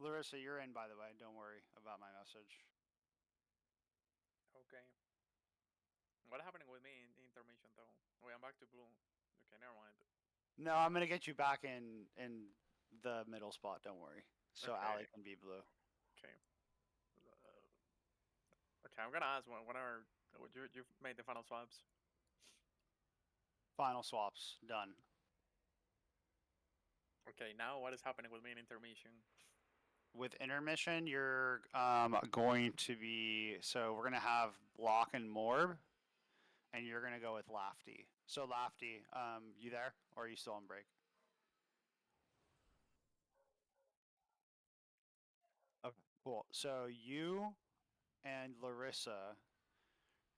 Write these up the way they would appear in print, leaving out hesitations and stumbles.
Larissa, you're in, by the way. Don't worry about my message. Okay. What happening with me in intermission though? Wait, I'm back to blue. Okay, never mind. No, I'm gonna get you back in the middle spot. Don't worry. So Okay, Ali can be blue. okay. Okay, I'm gonna ask when are you've made the final swaps? Final swaps done. Okay, now what is happening with me in intermission? With intermission, you're going to be so we're gonna have Block and Morb, and you're gonna go with Lafty. So Lafty, you there, or are you still on break? Okay, cool. So you and Larissa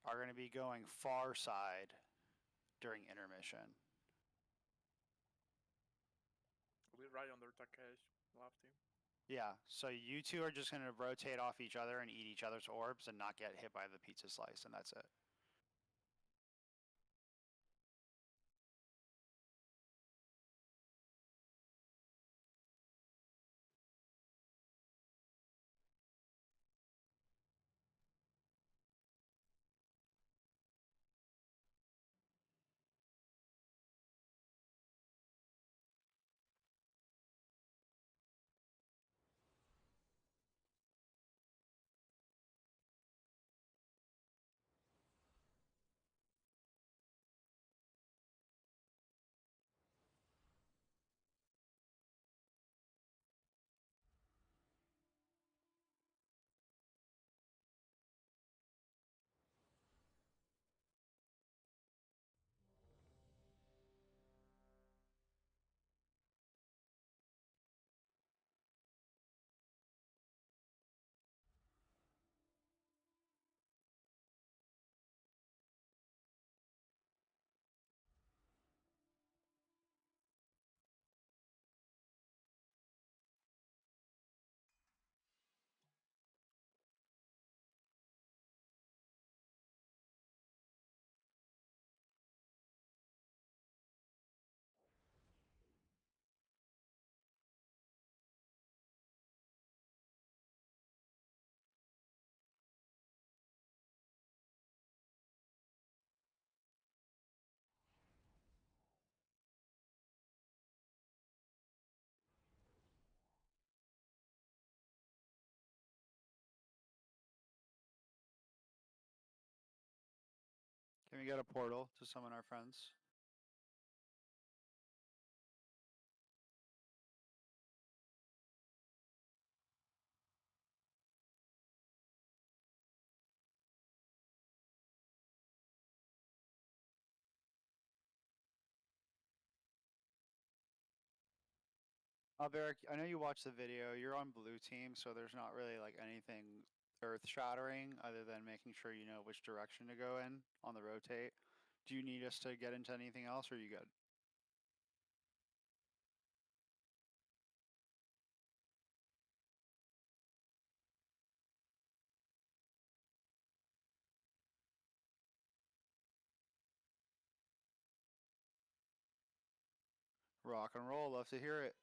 are gonna be going far side during intermission. We right under Takesh, Lofty. Yeah, so you two are just gonna rotate off each other and eat each other's orbs and not get hit by the pizza slice, and that's it. Can we get a portal to summon our friends? Beric, I know you watched the video. You're on blue team, so there's not really like anything earth shattering other than making sure you know which direction to go in on the rotate. Do you need us to get into anything else, or are you good? Rock and roll. Love to hear it.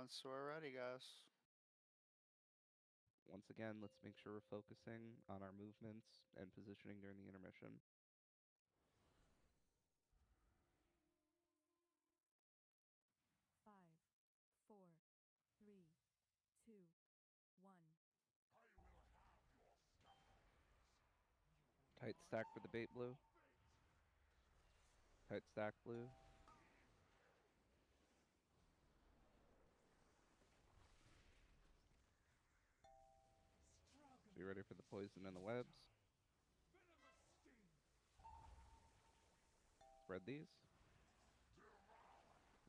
Once we're ready, guys. Once again, let's make sure we're focusing on our movements and positioning during the intermission. Five, four, three, two, one. Tight stack for the bait blue. Tight stack blue. Be ready for the poison and the webs. Spread these.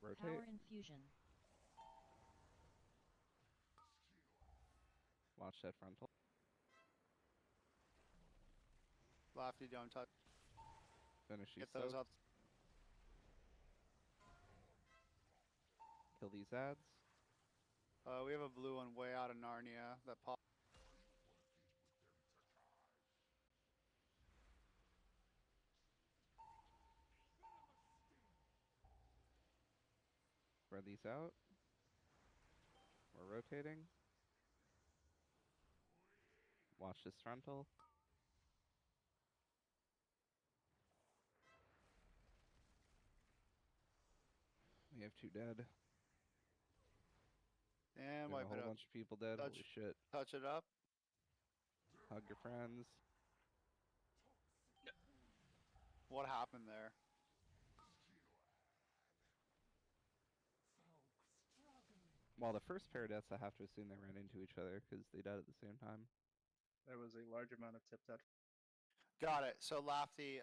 Rotate. Power infusion. Watch that frontal. Lofty, don't touch. Finish these Get those soaks. up. Kill these ads. We have a blue one way out of Narnia that pop. Spread these out. We're rotating. Watch this frontal. We have 2 dead. And We wipe have a it whole up. bunch of people dead. Touch. Holy shit. Touch it up. Hug your friends. What happened there? Well, the first pair of deaths, I have to assume they ran into each other because they died at the same time. There was a large amount of tip dead. Got it. So Lofty,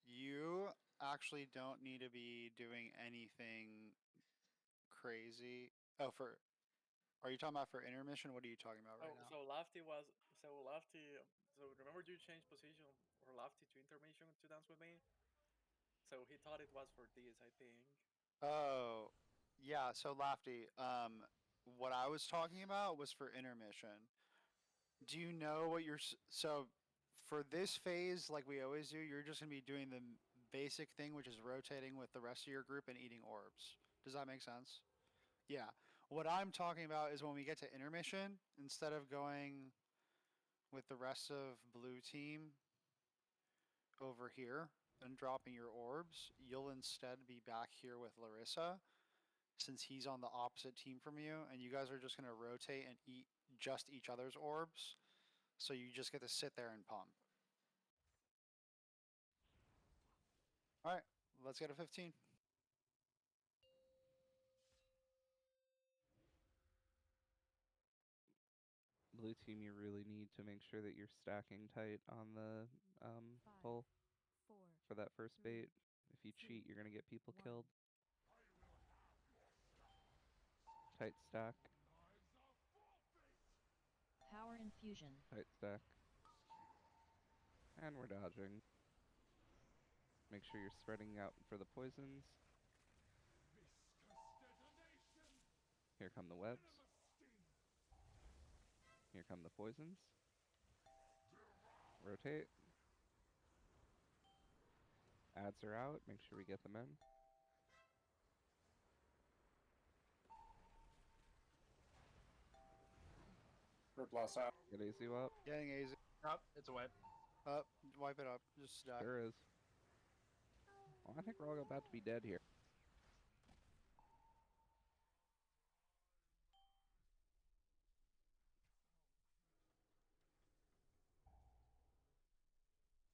you actually don't need to be doing anything crazy. Oh, are you talking about for intermission? What are you talking about right now? So Lofty was so Lofty. So remember you changed position for Lofty to intermission to dance with me. So he thought it was for this, I think. Oh, yeah. So Lofty, what I was talking about was for intermission. Do you know what so for this phase, like we always do, you're just gonna be doing the basic thing, which is rotating with the rest of your group and eating orbs. Does that make sense? Yeah. What I'm talking about is when we get to intermission, instead of going with the rest of blue team over here and dropping your orbs, you'll instead be back here with Larissa, since he's on the opposite team from you, and you guys are just gonna rotate and eat just each other's orbs. So you just get to sit there and pump. All right, let's get a 15. Blue team, you really need to make sure that you're stacking tight on the pull 4, for that first 3, bait. If you cheat, you're gonna get people 1. killed. Tight stack. Power infusion. Tight stack. And we're dodging. Make sure you're spreading out for the poisons. Here come the webs. Here come the poisons. Rotate. Ads are out. Make sure we get them in. Rip loss out. Get AZU up. Getting AZ Up. It's a wipe. up, wipe it up, just stack. There is. Well, I think we're all about to be dead here.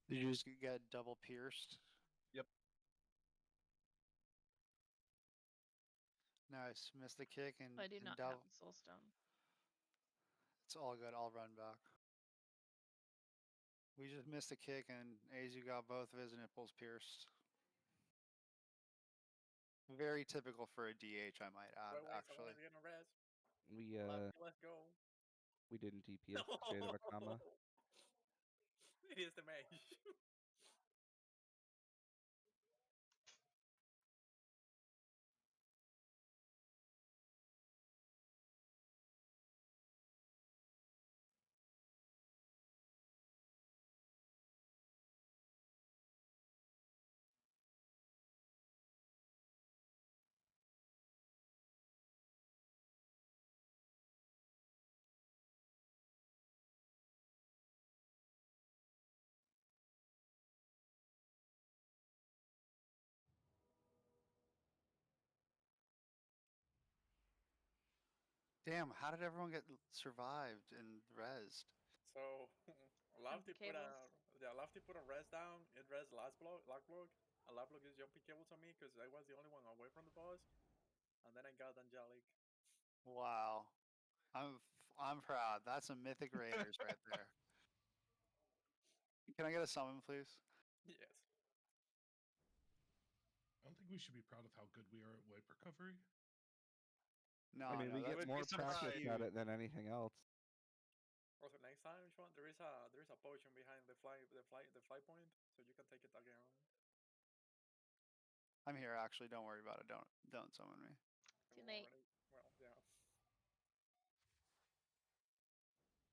Did you just get double pierced? Yep. Nice, missed the kick and, I do and not double. have soulstone. It's all good. I'll run back. We just missed a kick and Azu got both of his nipples pierced. Very typical for a DH, I might add, Wait, actually. someone's getting res. We Let's go. we didn't DPS the Shade of a Comma. It is the mage. Damn, how did everyone get survived and rezzed? So Lofty put a cables. Lofty put a res down. It res last block, a lot of these jumping cables on me because I was the only one away from the boss, and then I got Angelic. Wow. I'm proud. That's some Mythic Raiders right there. Can I get a summon, please? Yes. I don't think we should be proud of how good we are at wipe recovery. No, I mean, no, we that's get would be more practice surprised. at it than anything else. Also, next time, Sean, there is a potion behind the fly point, so you can take it again. I'm here actually. Don't worry about it. Don't summon me. Too late. Well, yeah.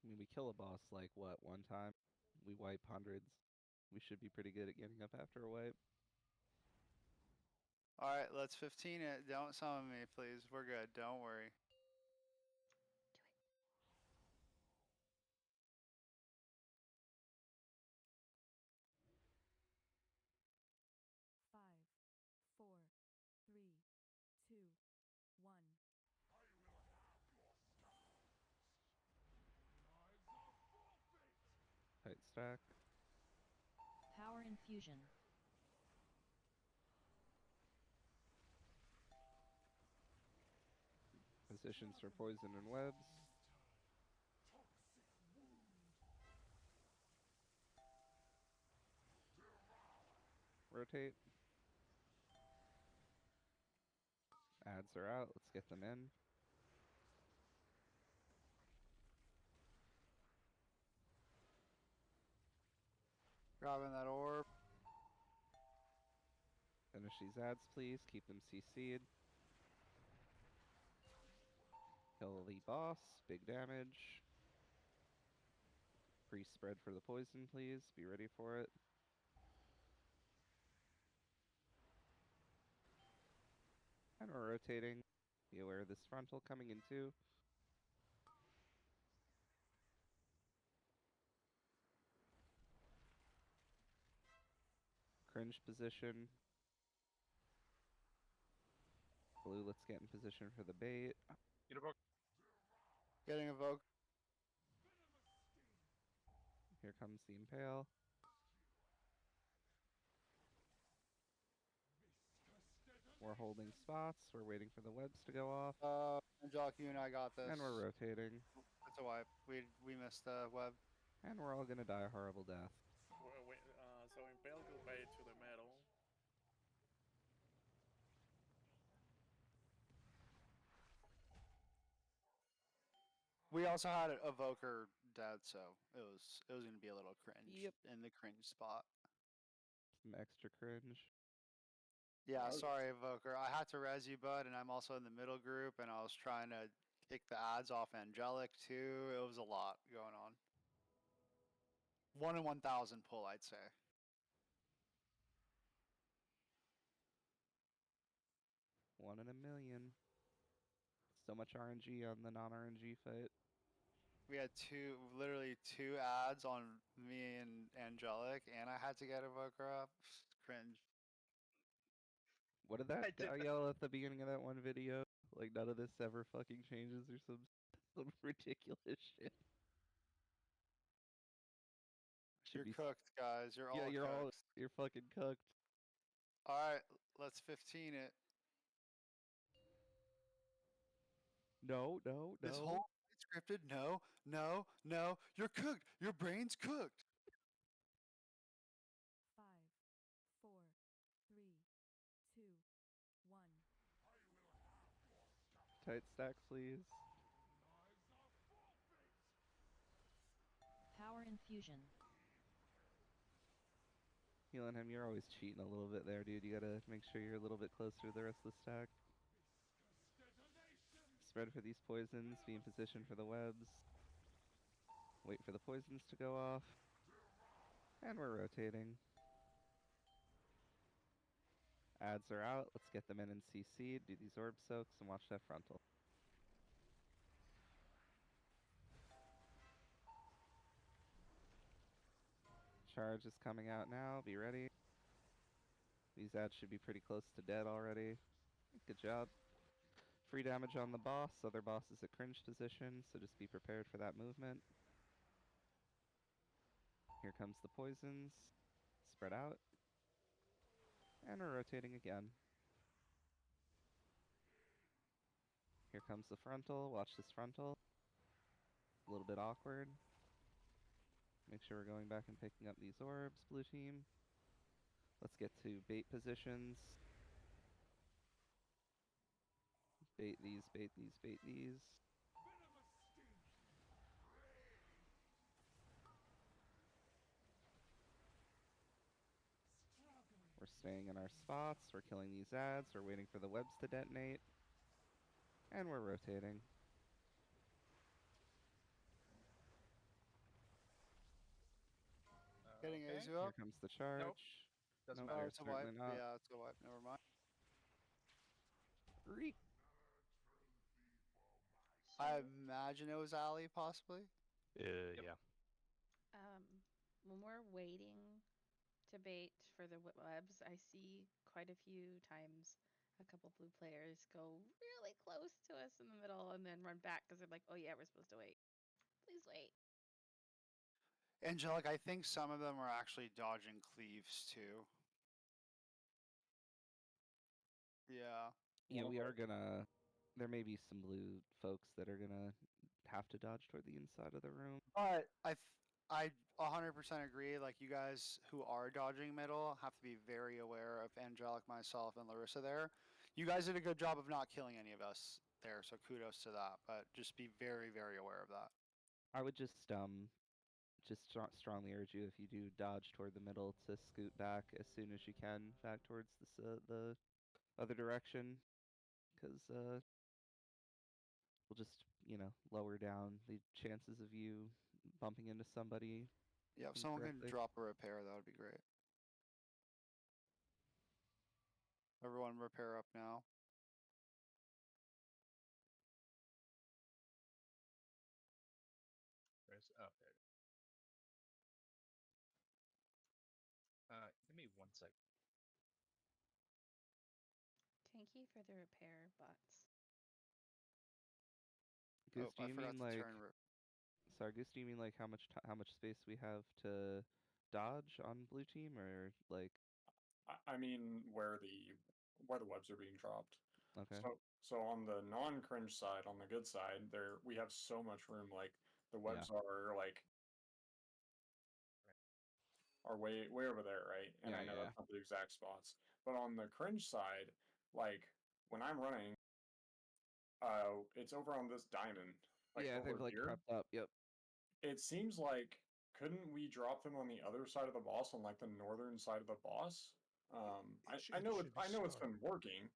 I mean, we kill a boss like what, one time? We wipe hundreds. We should be pretty good at getting up after a wipe. All right, let's 15 it. Don't summon me, please. We're good. Don't worry. Five, four, three, two, one. Tight stack. Power infusion. Positions for poison and webs. Rotate. Ads are out. Let's get them in. Grabbing that orb. Finish these ads, please. Keep them CC'd. Kill the boss. Big damage. Free spread for the poison, please. Be ready for it. And we're rotating. Be aware of this frontal coming in too. Cringe position. Blue, let's get in position for the bait. Getting evoked. Here comes the impale. We're holding spots. We're waiting for the webs to go off. Angelic, you and I got this. And we're rotating. It's a wipe. We missed the web. And we're all gonna die a horrible death. So Impale will bait to the metal. We also had an evoker dead, so it was gonna be a little cringe. Yep. In the cringe spot. Some extra cringe. Yeah, sorry, evoker. I had to res you, bud, and I'm also in the middle group, and I was trying to kick the ads off Angelic too. It was a lot going on. 1 in 1,000 pull, I'd say. One in a million. So much RNG on the non-RNG fight. We had literally two ads on me and Angelic, and I had to get evoker up. Cringe. What did that guy yell at the beginning of that one video? Like, none of this ever fucking changes or some ridiculous shit. You're cooked, guys. You're all cooked. You're fucking cooked. All right, let's 15 it. No. This whole scripted. No. You're cooked. Your brain's cooked. 5, 4, 3, 2, 1. Tight stack, please. Power infusion. Healing him, you're always cheating a little bit there, dude. You gotta make sure you're a little bit closer to the rest of the stack. Spread for these poisons, be in position for the webs. Wait for the poisons to go off. And we're rotating. Ads are out, let's get them in and CC'd, do these orb soaks, and watch that frontal. Charge is coming out now, be ready. These ads should be pretty close to dead already. Good job. Free damage on the boss, other boss is at cringe position, so just be prepared for that movement. Here comes the poisons. Spread out. And we're rotating again. Here comes the frontal. Watch this frontal. A little bit awkward. Make sure we're going back and picking up these orbs, blue team. Let's get to bait positions. Bait these, bait these, bait these. We're staying in our spots. We're killing these ads. We're waiting for the webs to detonate. And we're rotating. Getting Okay. Azu up. Here comes the charge. Doesn't Nope, Oh, matter. it's a wipe. certainly not. Yeah, it's a wipe. Never mind. Reek. I imagine it was Ali, possibly. Yep. Yeah. When we're waiting to bait for the webs, I see quite a few times a couple blue players go really close to us in the middle and then run back because they're like, oh yeah, we're supposed to wait. Please wait. Angelic, I think some of them are actually dodging cleaves too. Yeah. Yeah, Well, we are gonna. There may be some blue folks that are gonna have to dodge toward the inside of the room. But I 100% agree. Like, you guys who are dodging middle have to be very aware of Angelic, myself, and Larissa there. You guys did a good job of not killing any of us there, so kudos to that. But just be very, very aware of that. I would just strongly urge you, if you do dodge toward the middle, to scoot back as soon as you can back towards the other direction, because we'll just lower down the chances of you bumping into somebody. Yeah, if someone can incorrectly. drop a repair, that would be great. Everyone repair up now. Where's up there? Give me 1 sec. Thank you for the repair bots. Goose, do I you forgot mean to like? turn. Sorry, Goose, do you mean like how much space we have to dodge on blue team, or like? I mean where the webs are being dropped. Okay. So on the non-cringe side, on the good side, there we have so much room. Like the webs are way over there, right? And Yeah, I know yeah. that's not the exact spots. But on the cringe side, like when I'm running, it's over on this diamond. Like Yeah, over they've like here. crept up. Yep. It seems like couldn't we drop them on the other side of the boss, on like the northern side of the boss? I know it's been working,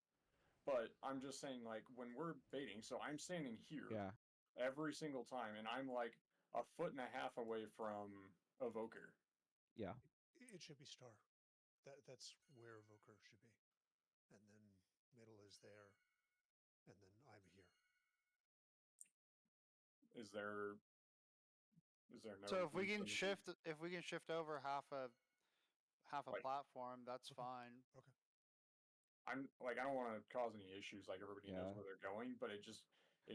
but I'm just saying, like, when we're baiting, so I'm standing here Yeah. every single time, and I'm like a foot and a half away from Evoker. Yeah. It should be star. That's where Evoker should be. And then middle is there. And then I'm here. Is there no So if we reason can shift over half a Like- platform, that's Okay. fine. Okay. I'm like, I don't want to cause any issues, like everybody knows Yeah. where they're going, but it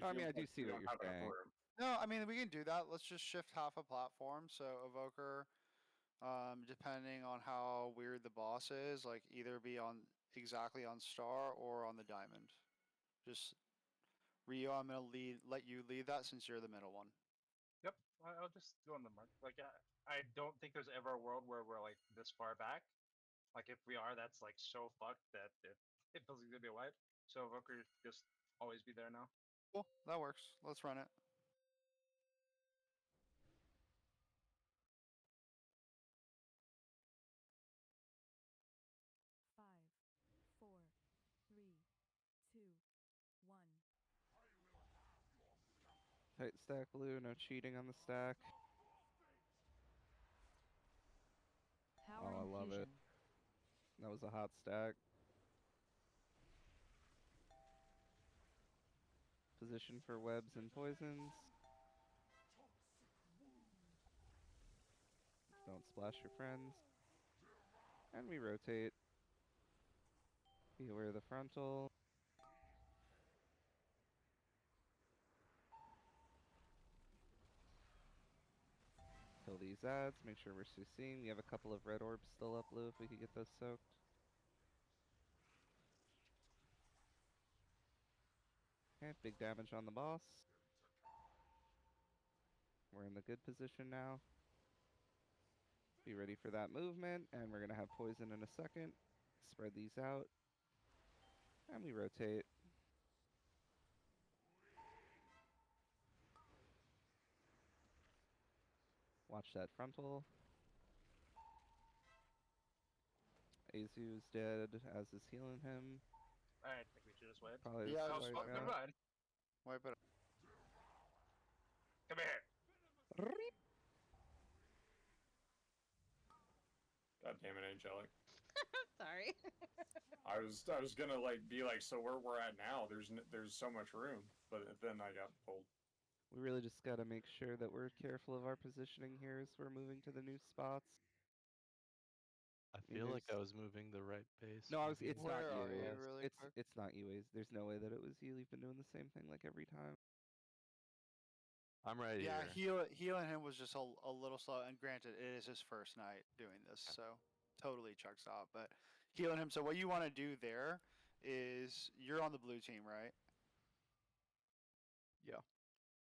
I mean, feels I do like see we what don't you're have enough saying. room. No, I mean, we can do that. Let's just shift half a platform. So Evoker, depending on how weird the boss is, like either be on exactly on star or on the diamond. Just Rio, I'm gonna let you lead that since you're the middle one. Yep, I'll just go on the mark. Like, I don't think there's ever a world where we're like this far back. Like, if we are, that's like so fucked that it feels like it's gonna be a wipe. So Evoker just always be there now. Cool, that works. Let's run it. Five, four, three, two, one. Tight stack blue. No cheating on the stack. Power Oh, I love it. infusion. That was a hot stack. Position for webs and poisons. Don't splash your friends. And we rotate. Be aware of the frontal. Kill these ads. Make sure we're CCing. We have a couple of red orbs still up blue if we could get those soaked. Okay, big damage on the boss. We're in the good position now. Be ready for that movement, and we're going to have poison in a second. Spread these out. And we rotate. Watch that frontal. Azu's dead, as is healing him. I think we should just wait. Probably Yeah, just just wipe Never out. mind. Wipe it. Come here. God damn it, Angelic. Sorry. I was gonna like be like, so where we're at now, there's so much room, but then I got pulled. We really just got to make sure that we're careful of our positioning here as we're moving to the new spots. I mean, feel like I there's- was moving the right pace. No, maybe it's not Where you. are you It's, really it's quick? it's not you. There's no way that it was you. You've been doing the same thing like every time. I'm right Yeah, here. healing him was just a little slow. And granted, it is his first night doing this, so totally checks out. But healing him. So what you want to do there is you're on the blue team, right? Yeah.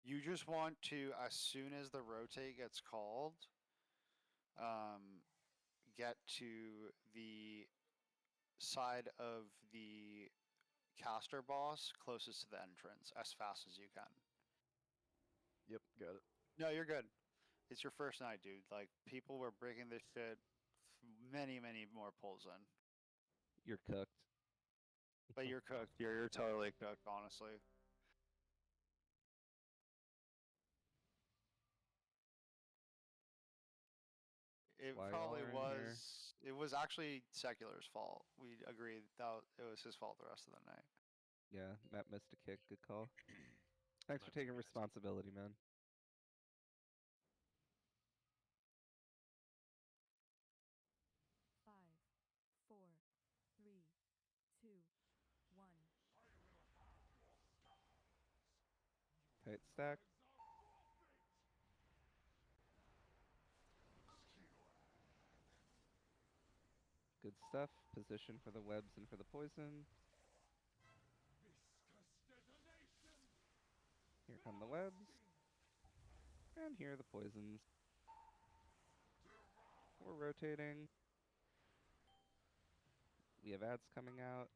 You just want to, as soon as the rotate gets called, get to the side of the caster boss closest to the entrance as fast as you can. Yep, got it. No, you're good. It's your first night, dude. Like, people were breaking this shit many, many more pulls in. You're cooked. But you're cooked. You're totally cooked, honestly. It Why y'all probably are in here. was. It was actually Secular's fault. We agreed that it was his fault the rest of the night. Yeah, Matt missed a kick. Good call. Thanks for taking responsibility, man. Five, four, three, two, one. Tight stack. Good stuff. Position for the webs and for the poison. Here come the webs. And here are the poisons. We're rotating. We have ads coming out.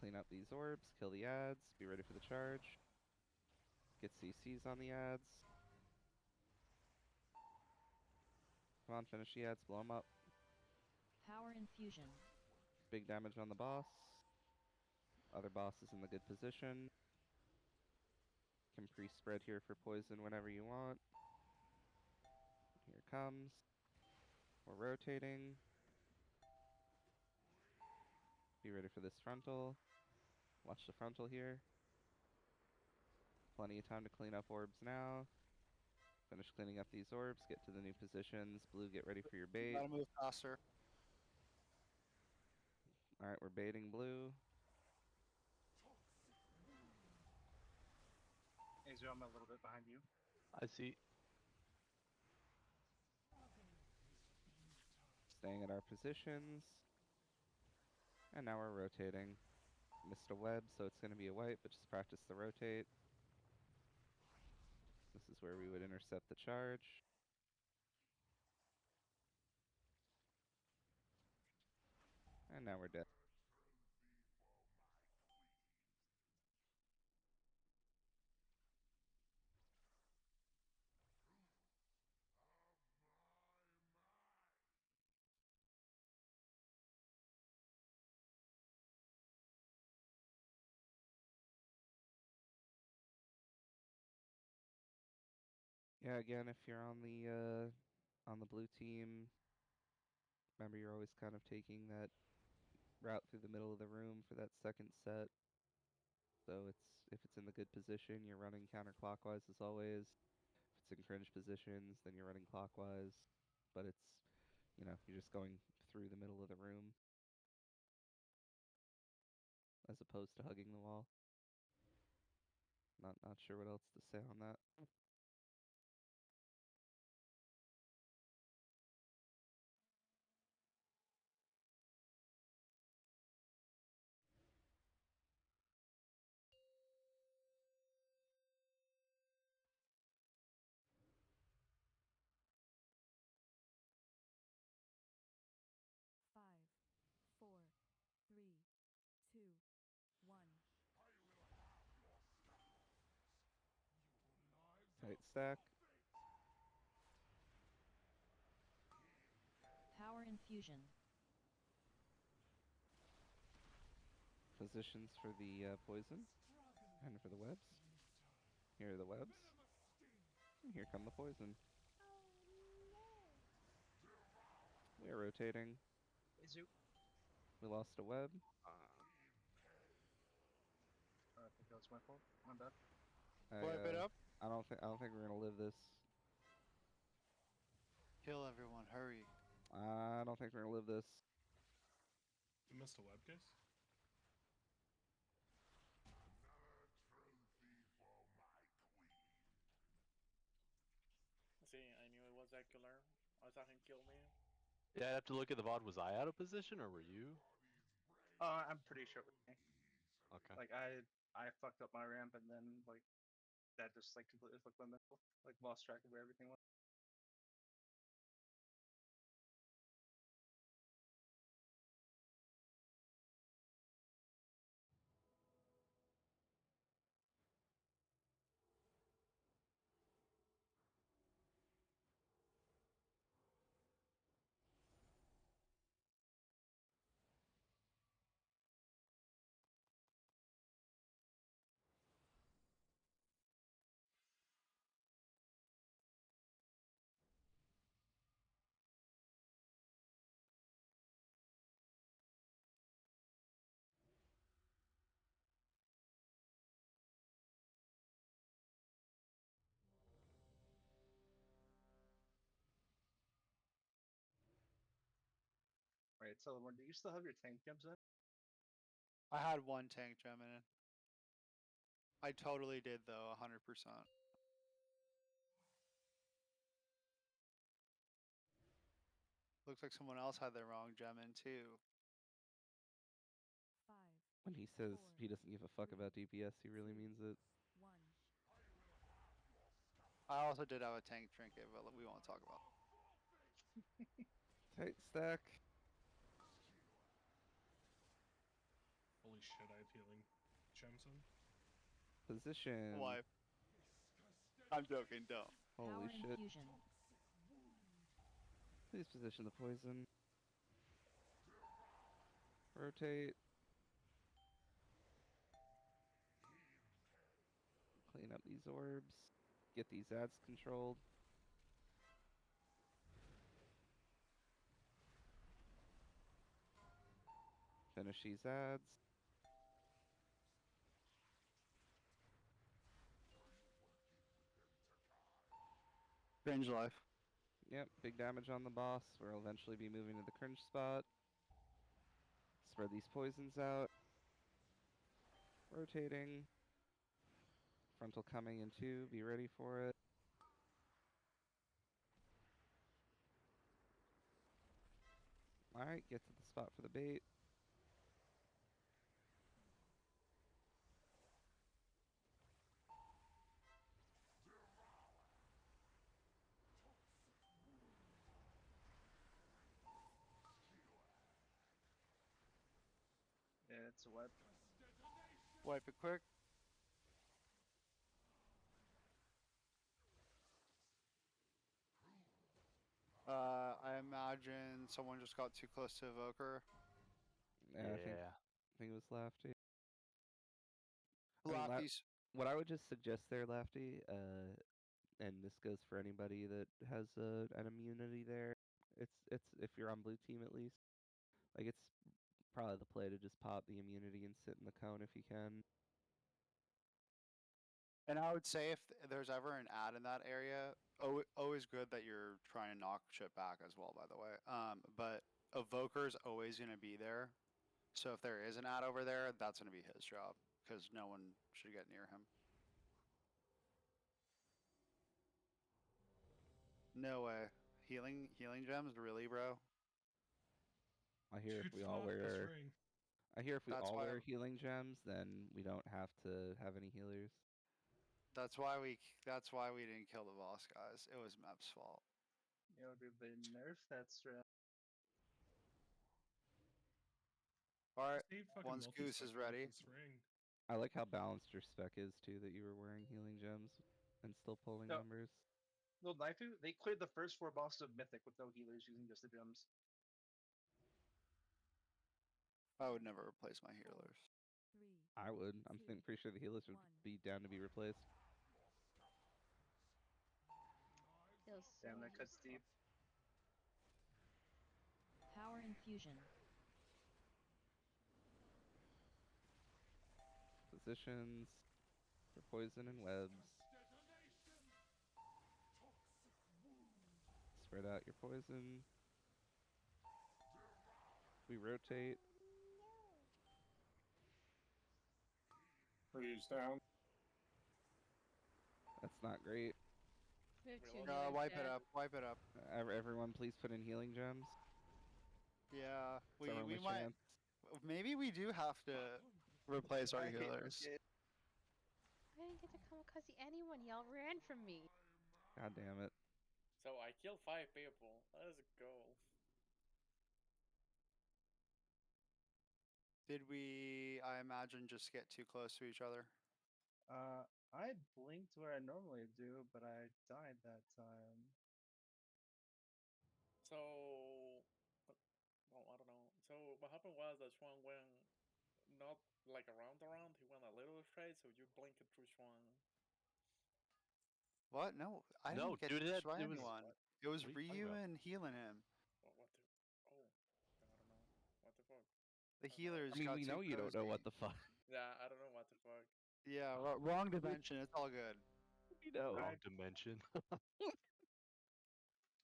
Clean up these orbs, kill the ads, be ready for the charge. Get CCs on the ads. Come on, finish the ads, blow them up. Power infusion. Big damage on the boss. Other boss is in the good position. Can pre-spread here for poison whenever you want. Here it comes. We're rotating. Be ready for this frontal. Watch the frontal here. Plenty of time to clean up orbs now. Finish cleaning up these orbs, get to the new positions. Blue, get ready for your bait. Gotta move faster. Alright, we're baiting blue. Azu, I'm a little bit behind you. I see. Staying at our positions. And now we're rotating. Missed a web, so it's going to be a wipe, but just practice the rotate. This is where we would intercept the charge. And now we're dead. Yeah, again, if you're on the blue team, remember you're always kind of taking that route through the middle of the room for that second set. So if it's in the good position, you're running counterclockwise as always. If it's in cringe positions, then you're running clockwise. But it's, you're just going through the middle of the room as opposed to hugging the wall. Not sure what else to say on that. stack. Power infusion. Positions for the poison and for the webs. Here are the webs. And here come the poison. We are rotating. We lost a web. I think that was my fault. My bad. Wipe it up. I don't think we're gonna live this. Kill everyone, hurry. I don't think we're gonna live this. You missed a web case? See, I knew it was that killer. I thought he'd kill me. Yeah, I have to look at the VOD. Was I out of position or were you? I'm pretty sure it was me. Okay. Like I fucked up my ramp and then like that just like completely flipped my middle. Like lost track of where everything was. Right, so do you still have your tank gems in? I had one tank gem in it. I totally did though, 100%. Looks like someone else had the wrong gem in too. 5, When he says 4, he doesn't give a fuck about DPS, he really means it. 1. I also did have a tank trinket, but we won't talk about it. Tight stack. Holy shit, I had healing gems in. Position. Wipe. I'm joking, don't. Holy Power shit. infusion. Please position the poison. Rotate. Clean up these orbs. Get these ads controlled. Finish these ads. Cringe life. Yep, big damage on the boss. We'll eventually be moving to the cringe spot. Spread these poisons out. Rotating. Frontal coming in 2. Be ready for it. Alright, get to the spot for the bait. Yeah, it's a web. Wipe it quick. I imagine someone just got too close to Evoker. Yeah, I think it was Lafty. Lafty's. What I would just suggest there, Lafty, and this goes for anybody that has an immunity there. It's if you're on blue team at least, like it's probably the play to just pop the immunity and sit in the cone if you can. And I would say if there's ever an ad in that area, always good that you're trying to knock shit back as well, by the way. But Evoker's always going to be there. So if there is an ad over there, that's going to be his job because no one should get near him. No way. Healing gems, really, bro? I hear if Dude, we all fuck this wear ring. That's all why wear healing gems, then we don't have to have any healers. That's why we didn't kill the boss, guys. It was Mep's fault. Yo, dude, they nerfed that strat. All right, Steve fucking once Goose multi-spec is with ready. this ring. I like how balanced your spec is too, that you were wearing healing gems. and still pulling No. numbers. No, Naifu, they cleared the first 4 bosses of Mythic with no healers using just the gems. I would never replace my healers. 3, I would. I'm two, pretty sure the healers would be down to be replaced. Feels so Damn, that cuts useful. deep. Power infusion. Positions for poison and webs. Spread out your poison. We rotate. Freeze down. That's not great. We have two Reload. healers Wipe it dead. up. Wipe it up. Everyone, please put in healing gems. Yeah, It's our we only might. chance. Maybe we do have to replace our I hate healers. this game. I didn't get to kamikaze anyone. Y'all ran from me. God damn it. So I killed 5 people. Let's go. Did we, I imagine, just get too close to each other? I blinked where I normally do, but I died that time. So, well, I don't know. So what happened was that Swan went not like around, he went a little straight, so you blinked through Swan. What? No, I No, didn't get dude, touched by it was- anyone. It was What are you talking Ryu about? and healing him. What the? Oh, then I don't know. What the fuck? The I don't know. healers I mean, got we too know you don't know cozy. what the fuck. Yeah, I don't know what the fuck. Yeah, wrong dimension. It's all good. We know. Wrong dimension. Is I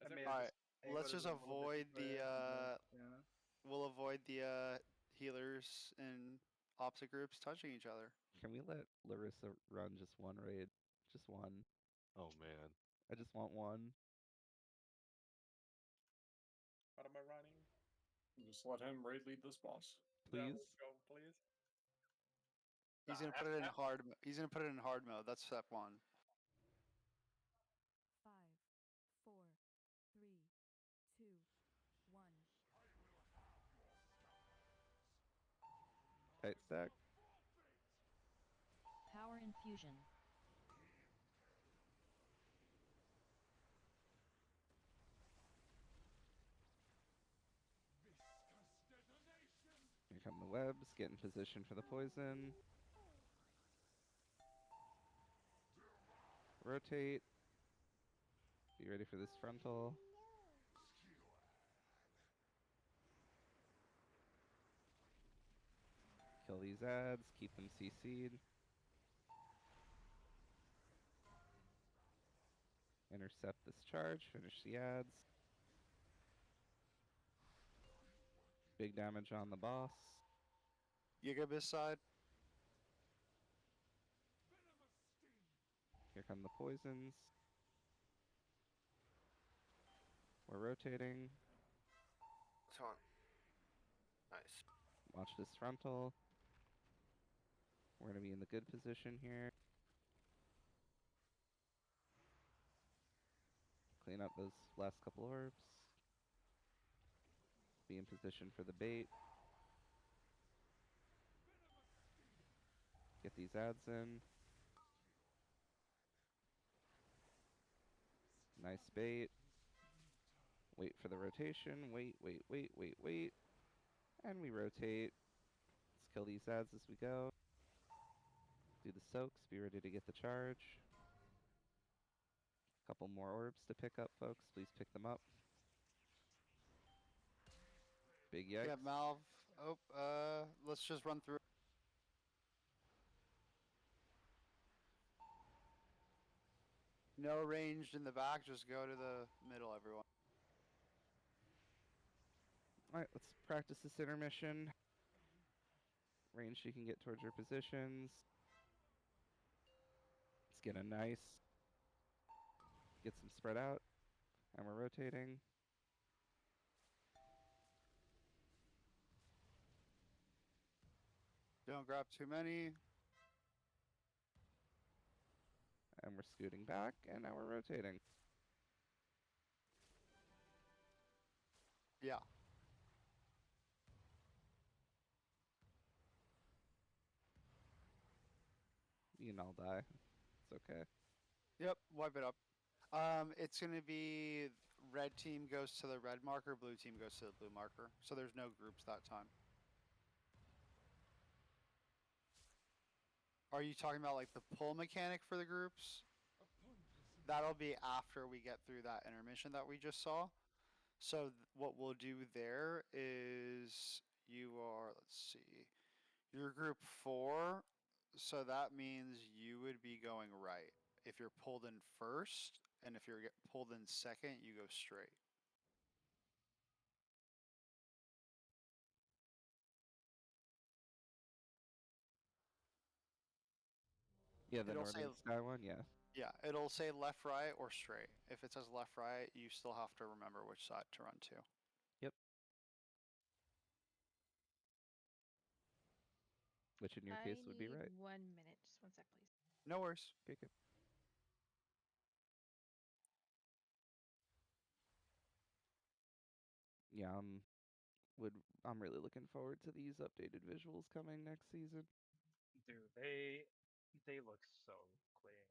it may All have right, just let's angled just it a little avoid bit too fast, the. yeah. We'll avoid the healers in opposite groups touching each other. Can we let Larissa run just one raid? Just one. Oh man. I just want one. What am I running? Just let him raid lead this boss. Yeah, Please. let's go, please. He's gonna put it in hard. He's gonna put it in hard mode. That's step 1. 5, 4, 3, 2, 1. Tight stack. Power infusion. Here come the webs. Get in position for the poison. Rotate. Be ready for this frontal. Kill these ads. Keep them CC'd. Intercept this charge. Finish the ads. Big damage on the boss. Gigabis side. Here come the poisons. We're rotating. So on. Nice. Watch this frontal. We're going to be in the good position here. Clean up those last couple orbs. Be in position for the bait. Get these ads in. Nice bait. Wait for the rotation. Wait. And we rotate. Let's kill these ads as we go. Do the soaks. Be ready to get the charge. Couple more orbs to pick up, folks. Please pick them up. Big yikes. Yeah, Malv. Oh, let's just run through. No ranged in the back. Just go to the middle, everyone. Alright, let's practice this intermission. Range you can get towards your positions. Let's get a nice. Get some spread out. And we're rotating. Don't grab too many. And we're scooting back. And now we're rotating. Yeah. You can all die. It's okay. Yep, wipe it up. It's gonna be red team goes to the red marker, blue team goes to the blue marker. So there's no groups that time. Are you talking about like the pull mechanic for the groups? That'll be after we get through that intermission that we just saw. So what we'll do there is you are, let's see, you're group 4, so that means you would be going right. If you're pulled in first, and if you're pulled in second, you go straight. Yeah, the It'll say, Northern Sky one, yeah. yeah, it'll say left, right, or straight. If it says left, right, you still have to remember which side to run to. Yep. Which in your case would be I need right. 1 minute. Just 1 sec, please. No worries. Okay, good. Yeah, I'm really looking forward to these updated visuals coming next season. Dude, they look so clean.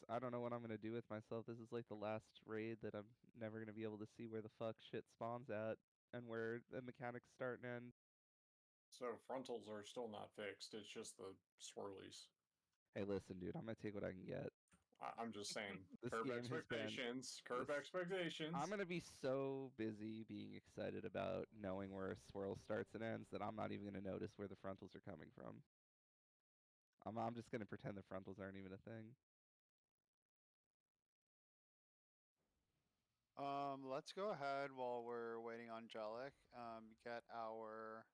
I don't know what I'm gonna do with myself. This is like the last raid that I'm never gonna be able to see where the fuck shit spawns at and where the mechanics start and end. So frontals are still not fixed. It's just the swirlies. Hey, listen, dude, I'm gonna take what I can get. I'm just saying. This Curb game has been expectations. Curb this- expectations. I'm gonna be so busy being excited about knowing where a swirl starts and ends that I'm not even gonna notice where the frontals are coming from. I'm just gonna pretend the frontals aren't even a thing. Let's go ahead while we're waiting on Jellic. Get our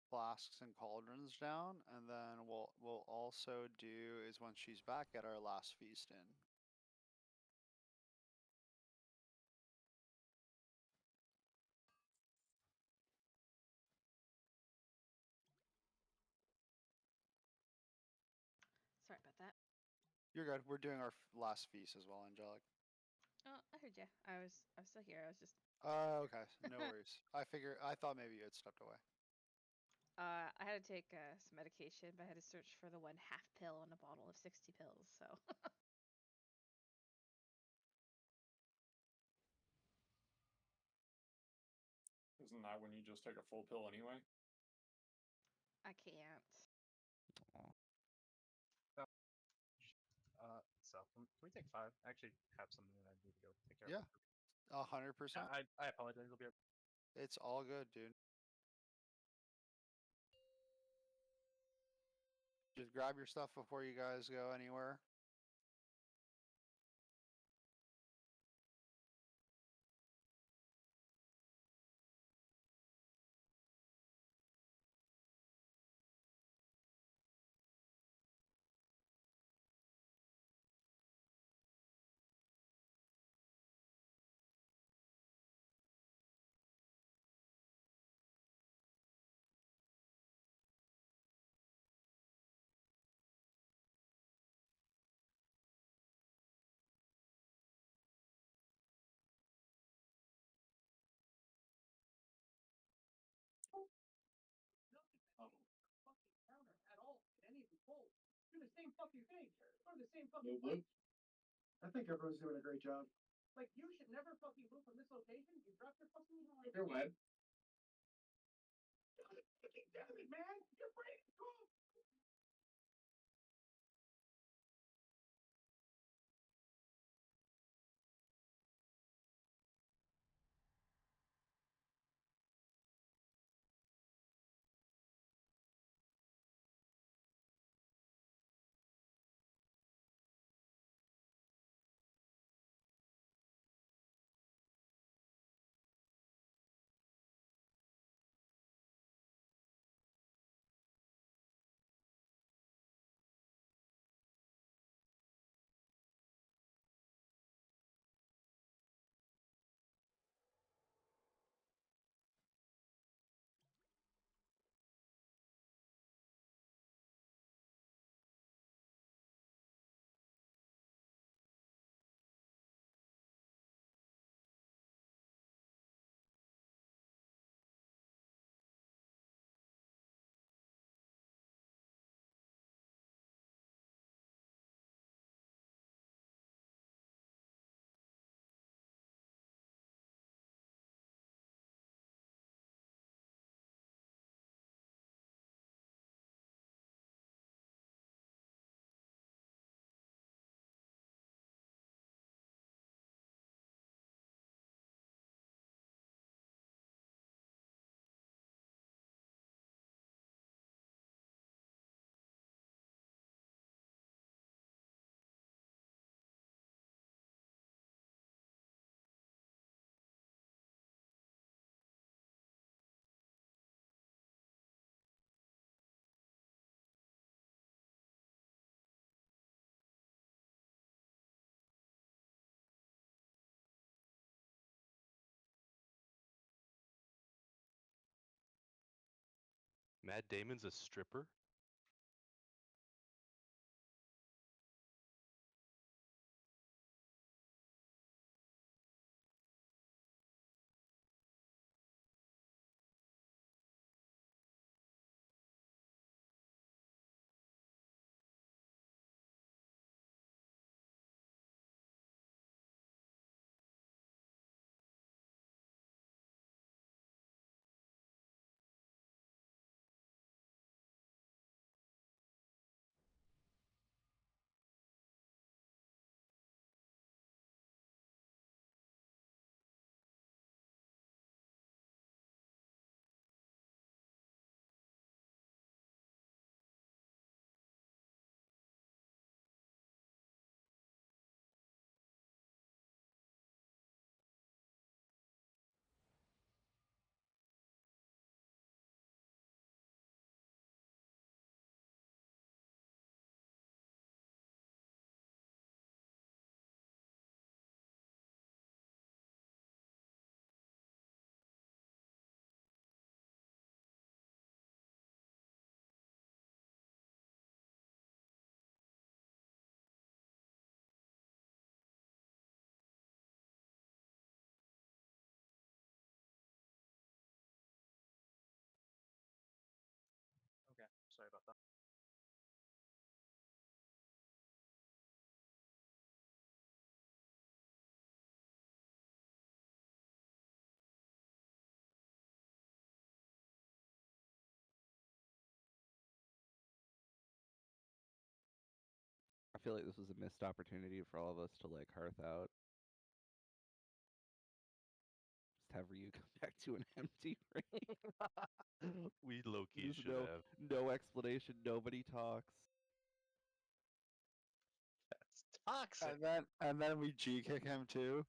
flasks and cauldrons down, and then we'll also do is once she's back, get our last feast in. Sorry about that. You're good. We're doing our last feast as well, Angelic. Oh, I heard you. I was still here. I was just. Okay. No worries. I thought maybe you had stepped away. I had to take some medication, but I had to search for the 1 half pill in a bottle of 60 pills. So. Isn't that when you just take a full pill anyway? I can't. Aw. So can we take 5? I actually have something that I need to go take care Yeah. of. 100%. I apologize. It'll be. It's all good, dude. Just grab your stuff before you guys go anywhere. No blue. I think everyone's doing a great job. Like, you should never fucking move from this location. You dropped your fucking line. You're wed. God fucking damn it, man! You're brave. Go! Matt Damon's a stripper? Okay, sorry about that. I feel like this was a missed opportunity for all of us to like hearth out. Just have Ryu come back to an empty ring. We low-key There's should have. no explanation. Nobody talks. That's toxic. And then we G kick him too.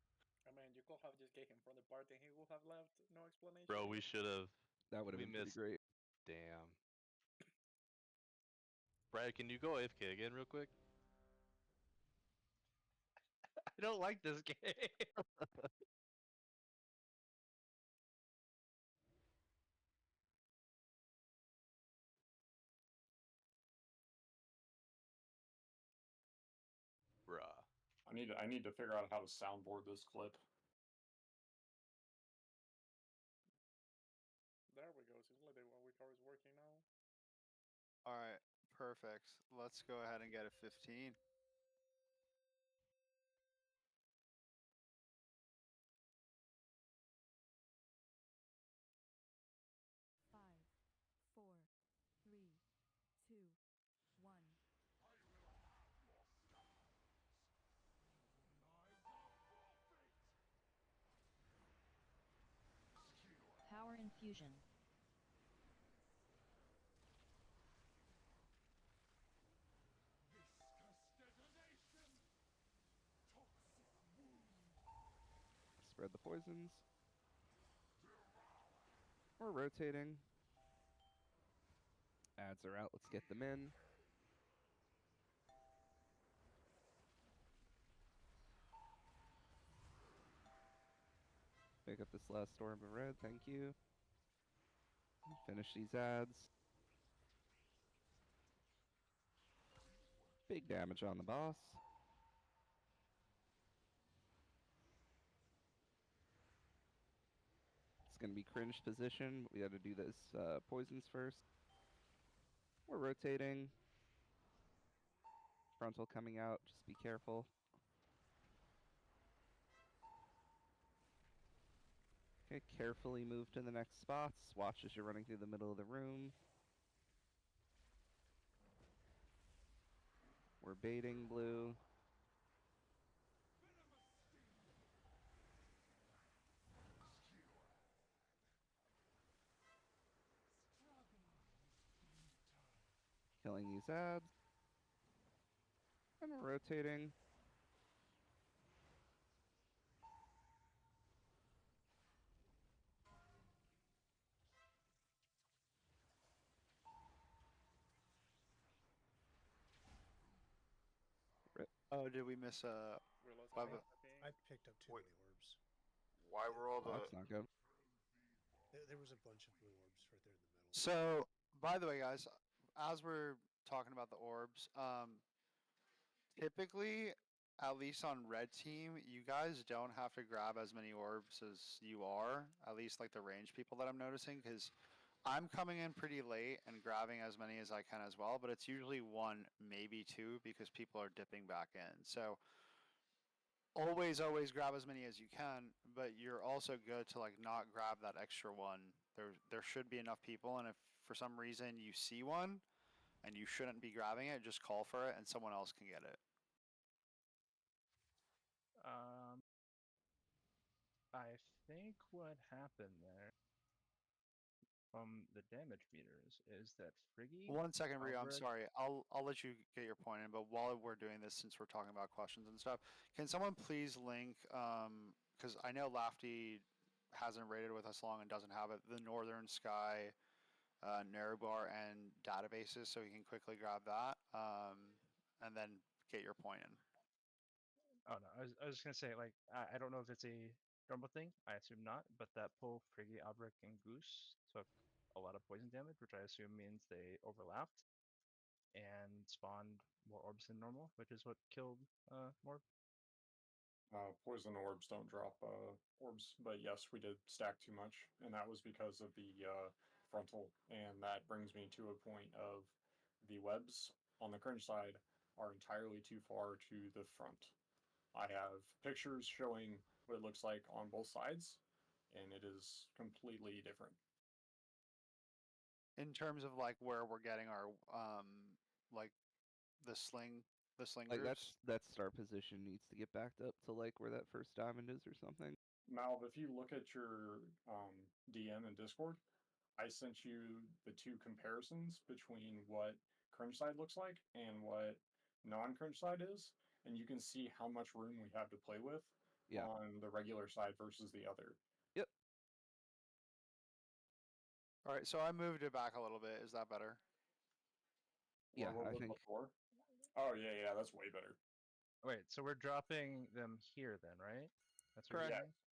I mean, you could have just get him from the party and he would have left, no explanation. Bro, we should have. That would have We been pretty missed. great. Damn. Brad, can you go AFK again real quick? I don't like this game. Bruh. I need to figure out how to soundboard this clip. There we go. Seems like the one we car is working now. All right, perfect. Let's go ahead and get a 15. Five, four, three, two, one. Power infusion. Spread the poisons. We're rotating. Ads are out. Let's get them in. Pick up this last storm of red. Thank you. Finish these ads. Big damage on the boss. It's going to be cringe position. We got to do this poisons first. We're rotating. Frontal coming out. Just be careful. Okay, carefully move to the next spots. Watch as you're running through the middle of the room. We're baiting blue. Killing these ads. And we're rotating. Oh, did we miss a? We lost Web- a happy. I picked up too many orbs. Why were all Oh, the that's not good. There was a bunch of blue orbs right there in the middle. So By the way, guys, as we're talking about the orbs, typically, at least on red team, you guys don't have to grab as many orbs as you are. At least like the range people that I'm noticing, because I'm coming in pretty late and grabbing as many as I can as well. But it's usually one, maybe two, because people are dipping back in. So always grab as many as you can, but you're also good to like not grab that extra one. There should be enough people, and if for some reason you see one and you shouldn't be grabbing it, just call for it and someone else can get it. I think what happened there from the damage meters is that Friggy. 1 second, Rio. I'm Albrecht- sorry. I'll let you get your point in, but while we're doing this, since we're talking about questions and stuff, can someone please link? Because I know Lafty hasn't rated with us long and doesn't have it. The Northern Sky, Nerub-ar, and databases, so he can quickly grab that, and then get your point in. Oh no, I was just gonna say like I don't know if it's a normal thing. I assume not, but that pull Friggy, Albrecht, and Goose took a lot of poison damage, which I assume means they overlapped and spawned more orbs than normal, which is what killed Morb. Poison orbs don't drop orbs, but yes, we did stack too much, and that was because of the frontal. And that brings me to a point of the webs on the cringe side are entirely too far to the front. I have pictures showing what it looks like on both sides, and it is completely different. In terms of like where we're getting our like the sling Like groups. that start position needs to get backed up to like where that first diamond is or something. Malv, if you look at your DM in Discord, I sent you the two comparisons between what cringe side looks like and what non-cringe side is, and you can see how much room we have to play with on the regular side versus the other. Yep. All right, so I moved it back a little bit. Is that better? Yeah, what I was think. Before? Oh yeah, that's way better. Wait, so we're dropping them here then, right? That's what Correct.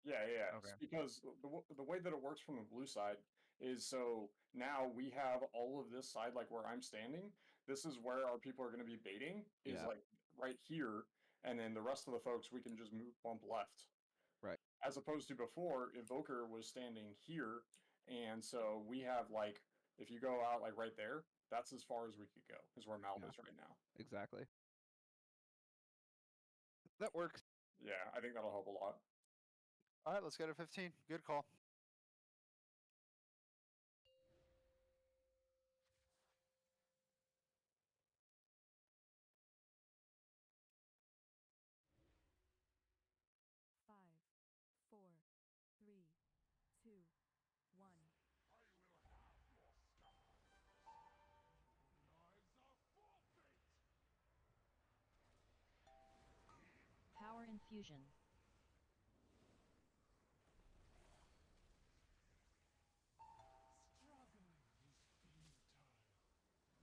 you're saying? Yeah. Okay. Because the way that it works from the blue side is so now we have all of this side, like where I'm standing. This is where our people are going to be baiting, is like right here, and then the rest of the folks we can just bump left. Right. As opposed to before, Evoker was standing here, and so we have like if you go out like right there, that's as far as we could go, is where Malv is right now. Exactly. That works. Yeah, I think that'll help a lot. All right, let's go to 15. Good call. Five, four, three, two, one. Power infusion.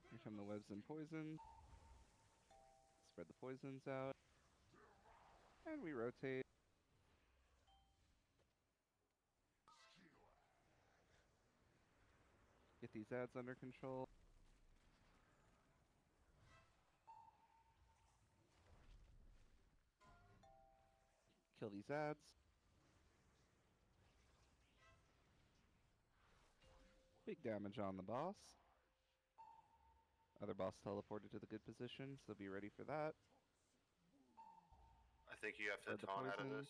Here come the webs and poison. Spread the poisons out. And we rotate. Get these ads under control. Kill these ads. Big damage on the boss. Other boss teleported to the good position, so be ready for that. I think you have to Spread the taunt out of poison. this.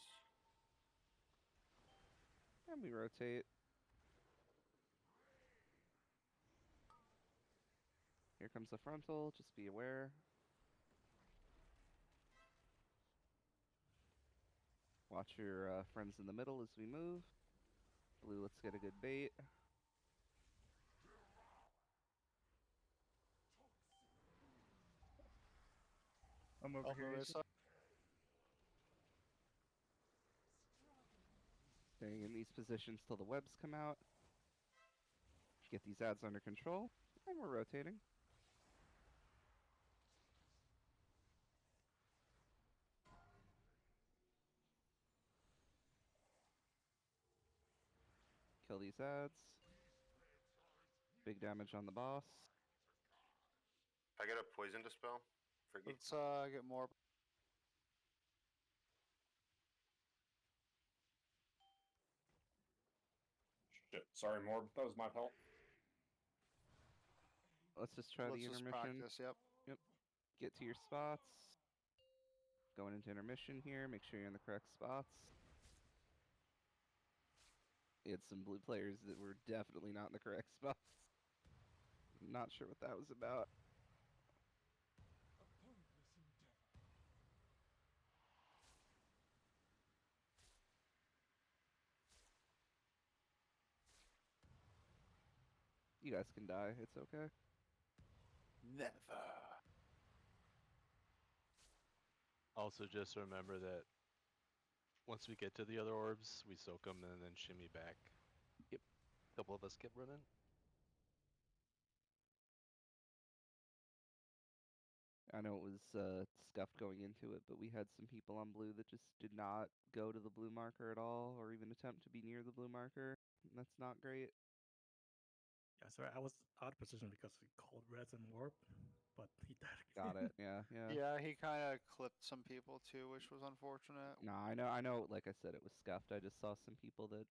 And we rotate. Here comes the frontal, just be aware. Watch your friends in the middle as we move. Blue, let's get a good bait. I'm over here. Staying in these positions till the webs come out. Get these ads under control, and we're rotating. Kill these ads. big damage on the boss. I get a poison dispel. Friggy. Let's get more. Shit, sorry, Morb. That was my fault. Let's just try Let's the just intermission. practice. Yep. Yep. Get to your spots. Going into intermission here. Make sure you're in the correct spots. We had some blue players that were definitely not in the correct spots. Not sure what that was about. You guys can die. It's okay. Never. Also, just remember that once we get to the other orbs, we soak them and then shimmy back. Yep. A couple of us kept running. I know it was scuffed going into it, but we had some people on blue that just did not go to the blue marker at all, or even attempt to be near the blue marker. And that's not great. Yeah, sorry, I was out of position because he called res and warp, but he died. Got it. Yeah, yeah. Yeah, he kind of clipped some people too, which was unfortunate. No, I know. Like I said, it was scuffed. I just saw some people that.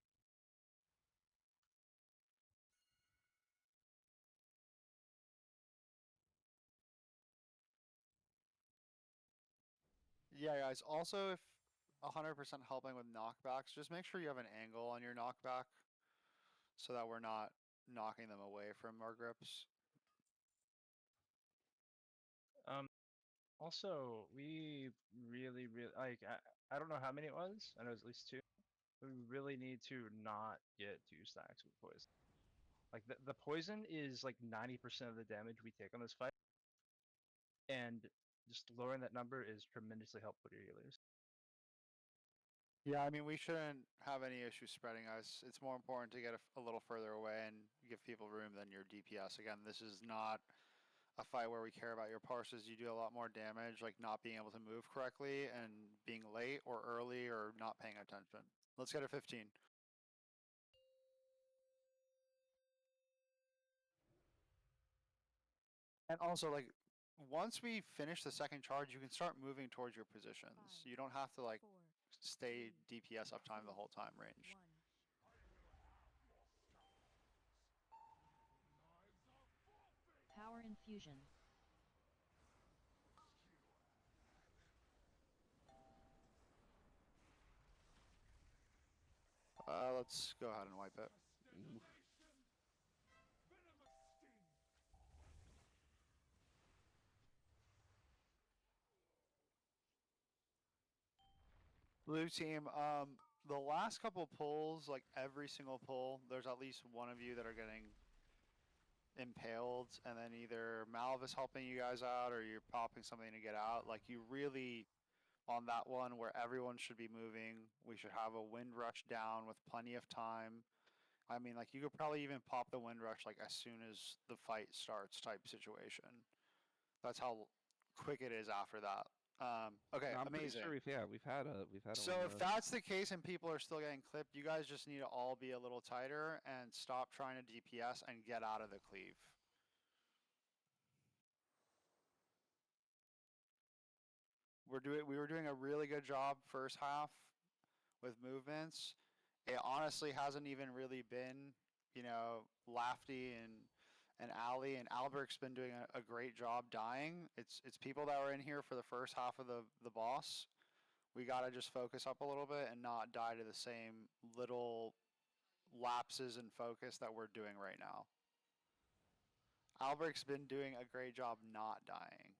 Yeah, guys. Also, if 100% helping with knockbacks, just make sure you have an angle on your knockback so that we're not knocking them away from our grips. Also, we really, like, I don't know how many it was. I know it was at least 2. We really need to not get 2 stacks with poison. Like, the poison is like 90% of the damage we take on this fight. And just lowering that number is tremendously helpful to your healers. Yeah, I mean, we shouldn't have any issues spreading us. It's more important to get a little further away and give people room than your DPS. Again, this is not a fight where we care about your parses. You do a lot more damage, like not being able to move correctly and being late or early or not paying attention. Let's get a 15. And also, like, once we finish the second charge, you can start moving towards your positions. You don't have to, like, stay DPS uptime the whole time range. Power infusion. Let's go ahead and wipe it. Oof. Blue team, the last couple pulls, like every single pull, there's at least one of you that are getting impaled, and then either Malv is helping you guys out or you're popping something to get out. Like, you really, on that one where everyone should be moving, we should have a wind rush down with plenty of time. I mean, like, you could probably even pop the wind rush, like, as soon as the fight starts type situation. That's how quick it is after that. Okay, No, I'm amazing. pretty sure we've had a So wind if rush. that's the case and people are still getting clipped, you guys just need to all be a little tighter and stop trying to DPS and get out of the cleave. We were doing a really good job first half with movements. It honestly hasn't even really been, you know, Lafty and Ali and Albert's been doing a great job dying. It's people that were in here for the first half of the boss. We gotta just focus up a little bit and not die to the same little lapses in focus that we're doing right now. Albert's been doing a great job not dying.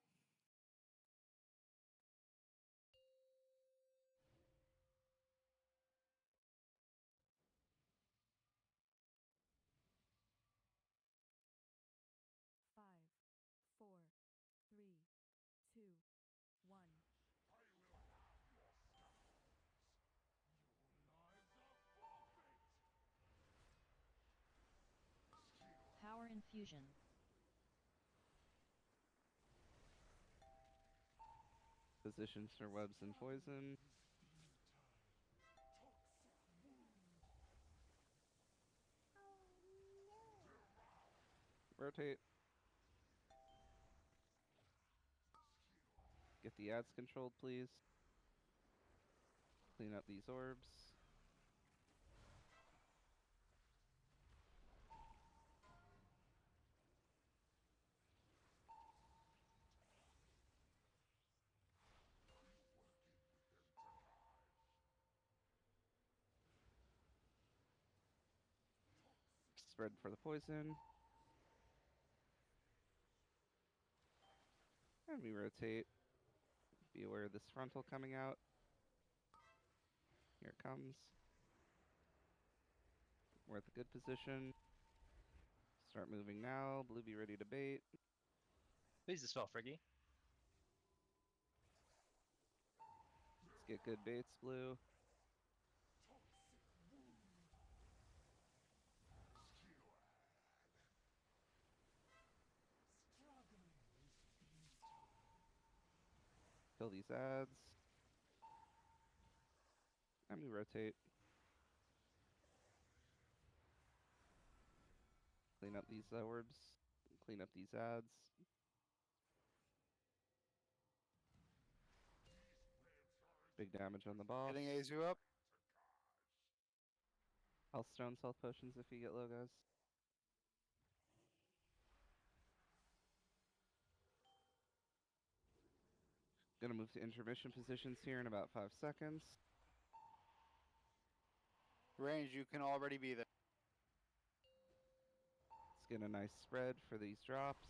Power infusion. Positions for webs and poison. Rotate. Get the ads controlled, please. Clean up these orbs. Spread for the poison. And we rotate. Be aware of this frontal coming out. Here it comes. We're at the good position. Start moving now. Blue be ready to bait. Please dispel Friggy. Let's get good baits, blue. Kill these ads. And we rotate. Clean up these orbs. Clean up these ads. Big damage on the boss. Getting Azu up. Health stones, health potions if you get low, guys. Gonna move to intermission positions here in about 5 seconds. Range, you can already be there. Let's get a nice spread for these drops.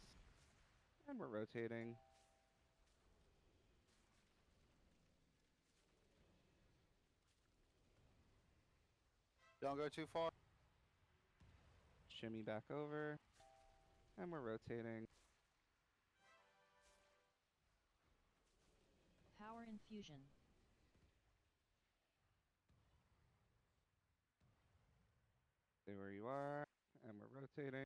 And we're rotating. Don't go too far. Shimmy back over. And we're rotating. Power infusion. Stay where you are. And we're rotating.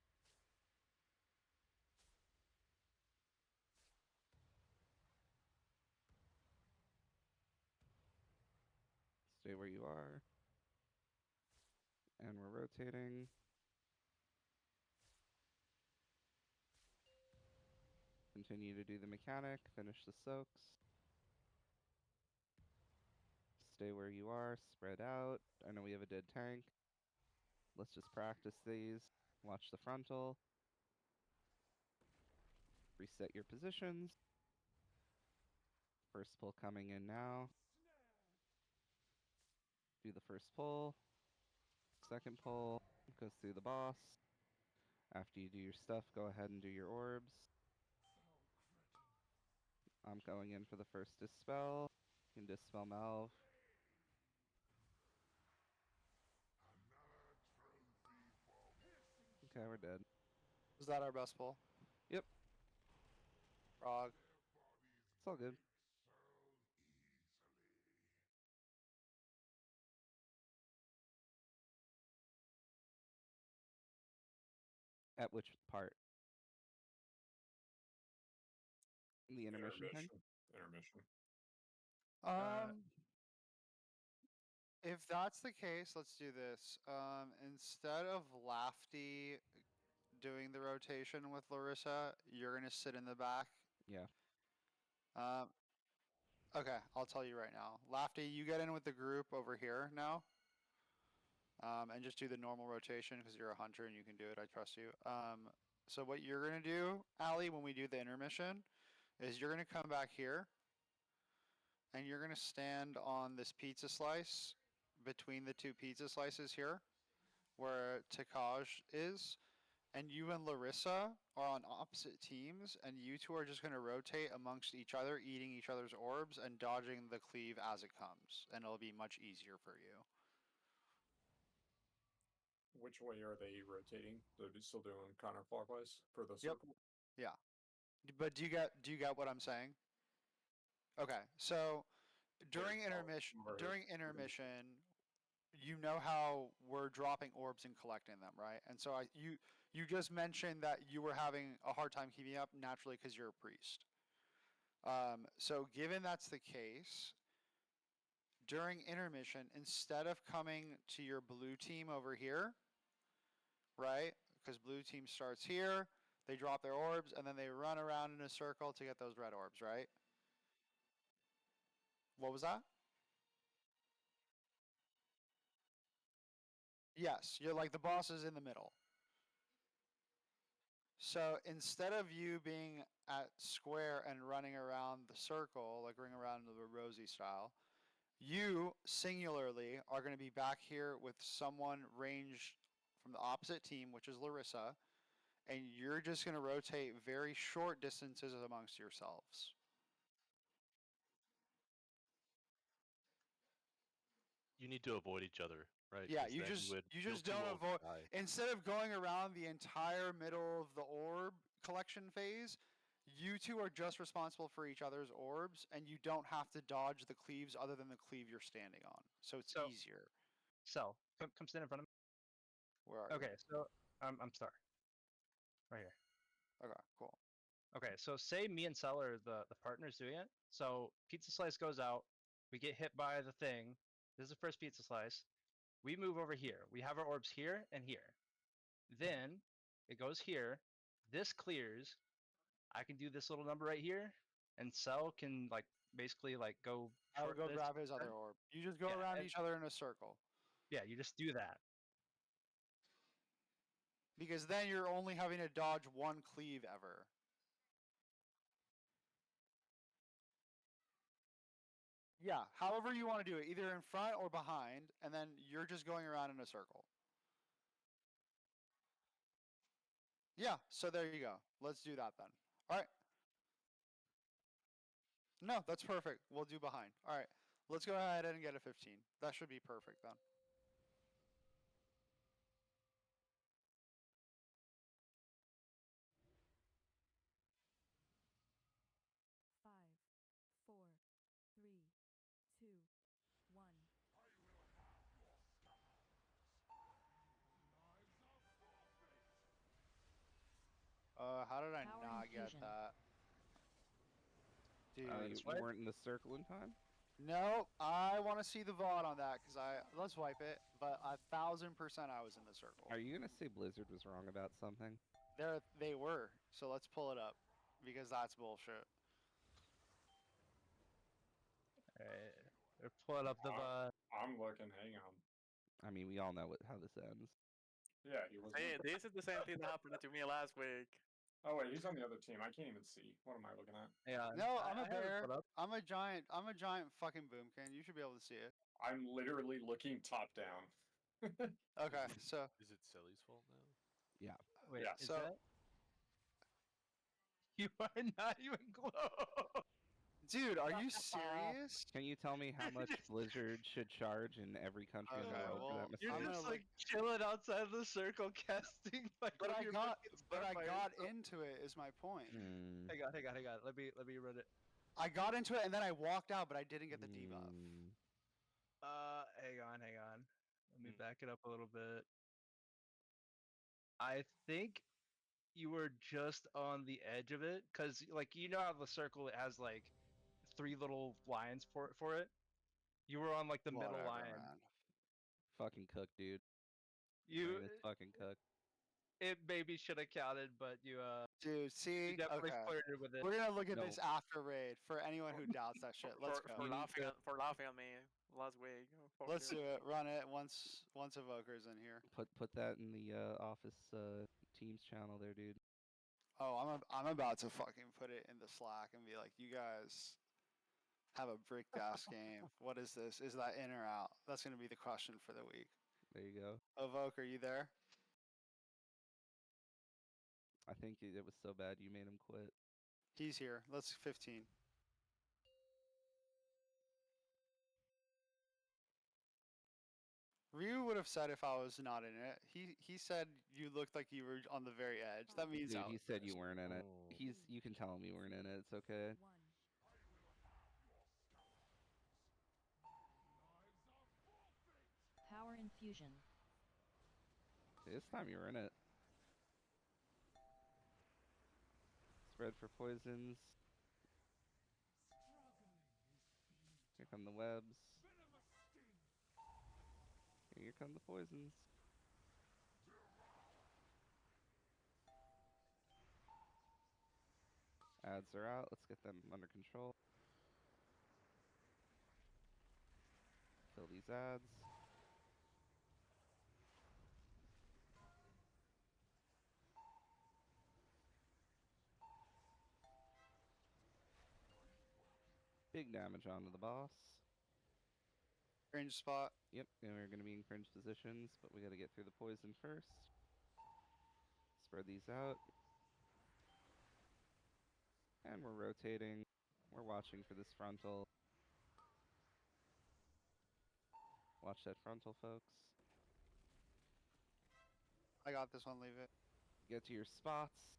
Stay where you are. And we're rotating. Continue to do the mechanic. Finish the soaks. Stay where you are. Spread out. I know we have a dead tank. Let's just practice these. Watch the frontal. Reset your positions. First pull coming in now. Do the first pull. Second pull. Goes through the boss. After you do your stuff, go ahead and do your orbs. I'm going in for the first dispel. You can dispel Malv. Okay, we're dead. Was that our best pull? Yep. Prog. It's all good. At which part? The intermission thing? Intermission. If that's the case, let's do this. Instead of Lafty doing the rotation with Larissa, you're gonna sit in the back. Yeah. Okay, I'll tell you right now. Lafty, you get in with the group over here now. And just do the normal rotation because you're a hunter and you can do it. I trust you. So what you're gonna do, Allie, when we do the intermission, is you're gonna come back here, and you're gonna stand on this pizza slice between the two pizza slices here, where Takaj is, and you and Larissa are on opposite teams, and you two are just gonna rotate amongst each other, eating each other's orbs and dodging the cleave as it comes, and it'll be much easier for you. Which way are they rotating? They're still doing counterclockwise for the Yep. circle? Yeah. But do you get what I'm saying? Okay. So during intermission, you know how we're dropping orbs and collecting them, right? And so you just mentioned that you were having a hard time keeping up naturally because you're a priest. So given that's the case, during intermission, instead of coming to your blue team over here, right? Because blue team starts here, They drop their orbs, and then they run around in a circle to get those red orbs, right? What was that? Yes, you're like the boss is in the middle. So instead of you being at square and running around the circle, like running around the Rosie style, you singularly are going to be back here with someone ranged from the opposite team, which is Larissa, and you're just going to rotate very short distances amongst yourselves. You need to avoid each other, right? Yeah, 'Cause you then just would you feel just too don't old to avoid. die. Instead of going around the entire middle of the orb collection phase, you two are just responsible for each other's orbs, and you don't have to dodge the cleaves other than the cleave you're standing on. So it's easier. So come stand in front of me. Where are Okay, you? so I'm Star. Right here. Okay, cool. Okay, so say me and Cell are the partners doing it. So pizza slice goes out. We get hit by the thing. This is the first pizza slice. We move over here. We have our orbs here and here. Then it goes here. This clears. I can do this little number right here, and Cell can like basically like go. I would short go this grab his instead. other orb. You just go Yeah, around and- each other in a circle. Yeah, you just do that. Because then you're only having to dodge one cleave ever. Yeah, however you want to do it, either in front or behind, and then you're just going around in a circle. Yeah, so there you go. Let's do that then. All right. No, that's perfect. We'll do behind. All right. Let's go ahead and get a 15. That should be perfect then. Five, four, three, two, one. How did I Power not get infusion. that? Dude. You weren't in the circle in time? No, I want to see the VOD on that because let's wipe it. But 1,000% I was in the circle. Are you gonna say Blizzard was wrong about something? They were. So let's pull it up because that's bullshit. Alright, we're pulling up the. I'm looking. Hang on. I mean, we all know how this ends. Yeah, he was. Hey, this is the same thing that happened to me last week. Oh wait, he's on the other team. I can't even see. What am I looking at? Yeah. No, I'm a I have it bear. put up. I'm a giant fucking boomkin. You should be able to see it. I'm literally looking top down. Okay, so Is it Sally's fault now? Yeah. Wait, Yeah. is So- that? You are not even close. dude, are you serious? Can you tell me how much Blizzard should charge in every country in the Okay, world for well, that You're I'm mistake? just gonna like chilling outside the circle, casting like. But one of I your got fucking Starfires. into it is my point. Hmm. Hang on. Let me run it. I got into it and then I walked out, but I didn't get the debuff. Hmm. Hang on. Let me back it up a little bit. I think you were just on the edge of it, cause like you know how the circle has like 3 little lines for it. You were on like the middle Whatever, line. man. Fucking cook, dude. You Brain is fucking cook. it maybe should have counted, but you Dude, see? you definitely Okay. flirted with it. We're gonna look at No. this after raid for anyone who doubts that shit. Let's go. For You need laughing to- for laughing at me last week. Fuck Let's you. do it. Run it once Evoker's in here. Put that in the office Teams channel there, dude. Oh, I'm about to fucking put it in the Slack and be like, you guys have a brick-ass game. What is this? Is that in or out? That's gonna be the question for the week. There you go. Evoker, you there? I think it was so bad you made him quit. He's here. Let's 15. Ryu would have said if I was not in it. He said you looked like you were on the very edge. That means Dude, out. he said you weren't in it. Oh. You can tell him you weren't in it. It's okay. One. Power infusion. This time you were in it. Spread for poisons. Here come the webs. Here come the poisons. Ads are out. Let's get them under control. Kill these ads. Big damage onto the boss. Cringe spot. Yep, and we're going to be in cringe positions, but we got to get through the poison first. Spread these out. And we're rotating. We're watching for this frontal. Watch that frontal, folks. I got this one, leave it. Get to your spots.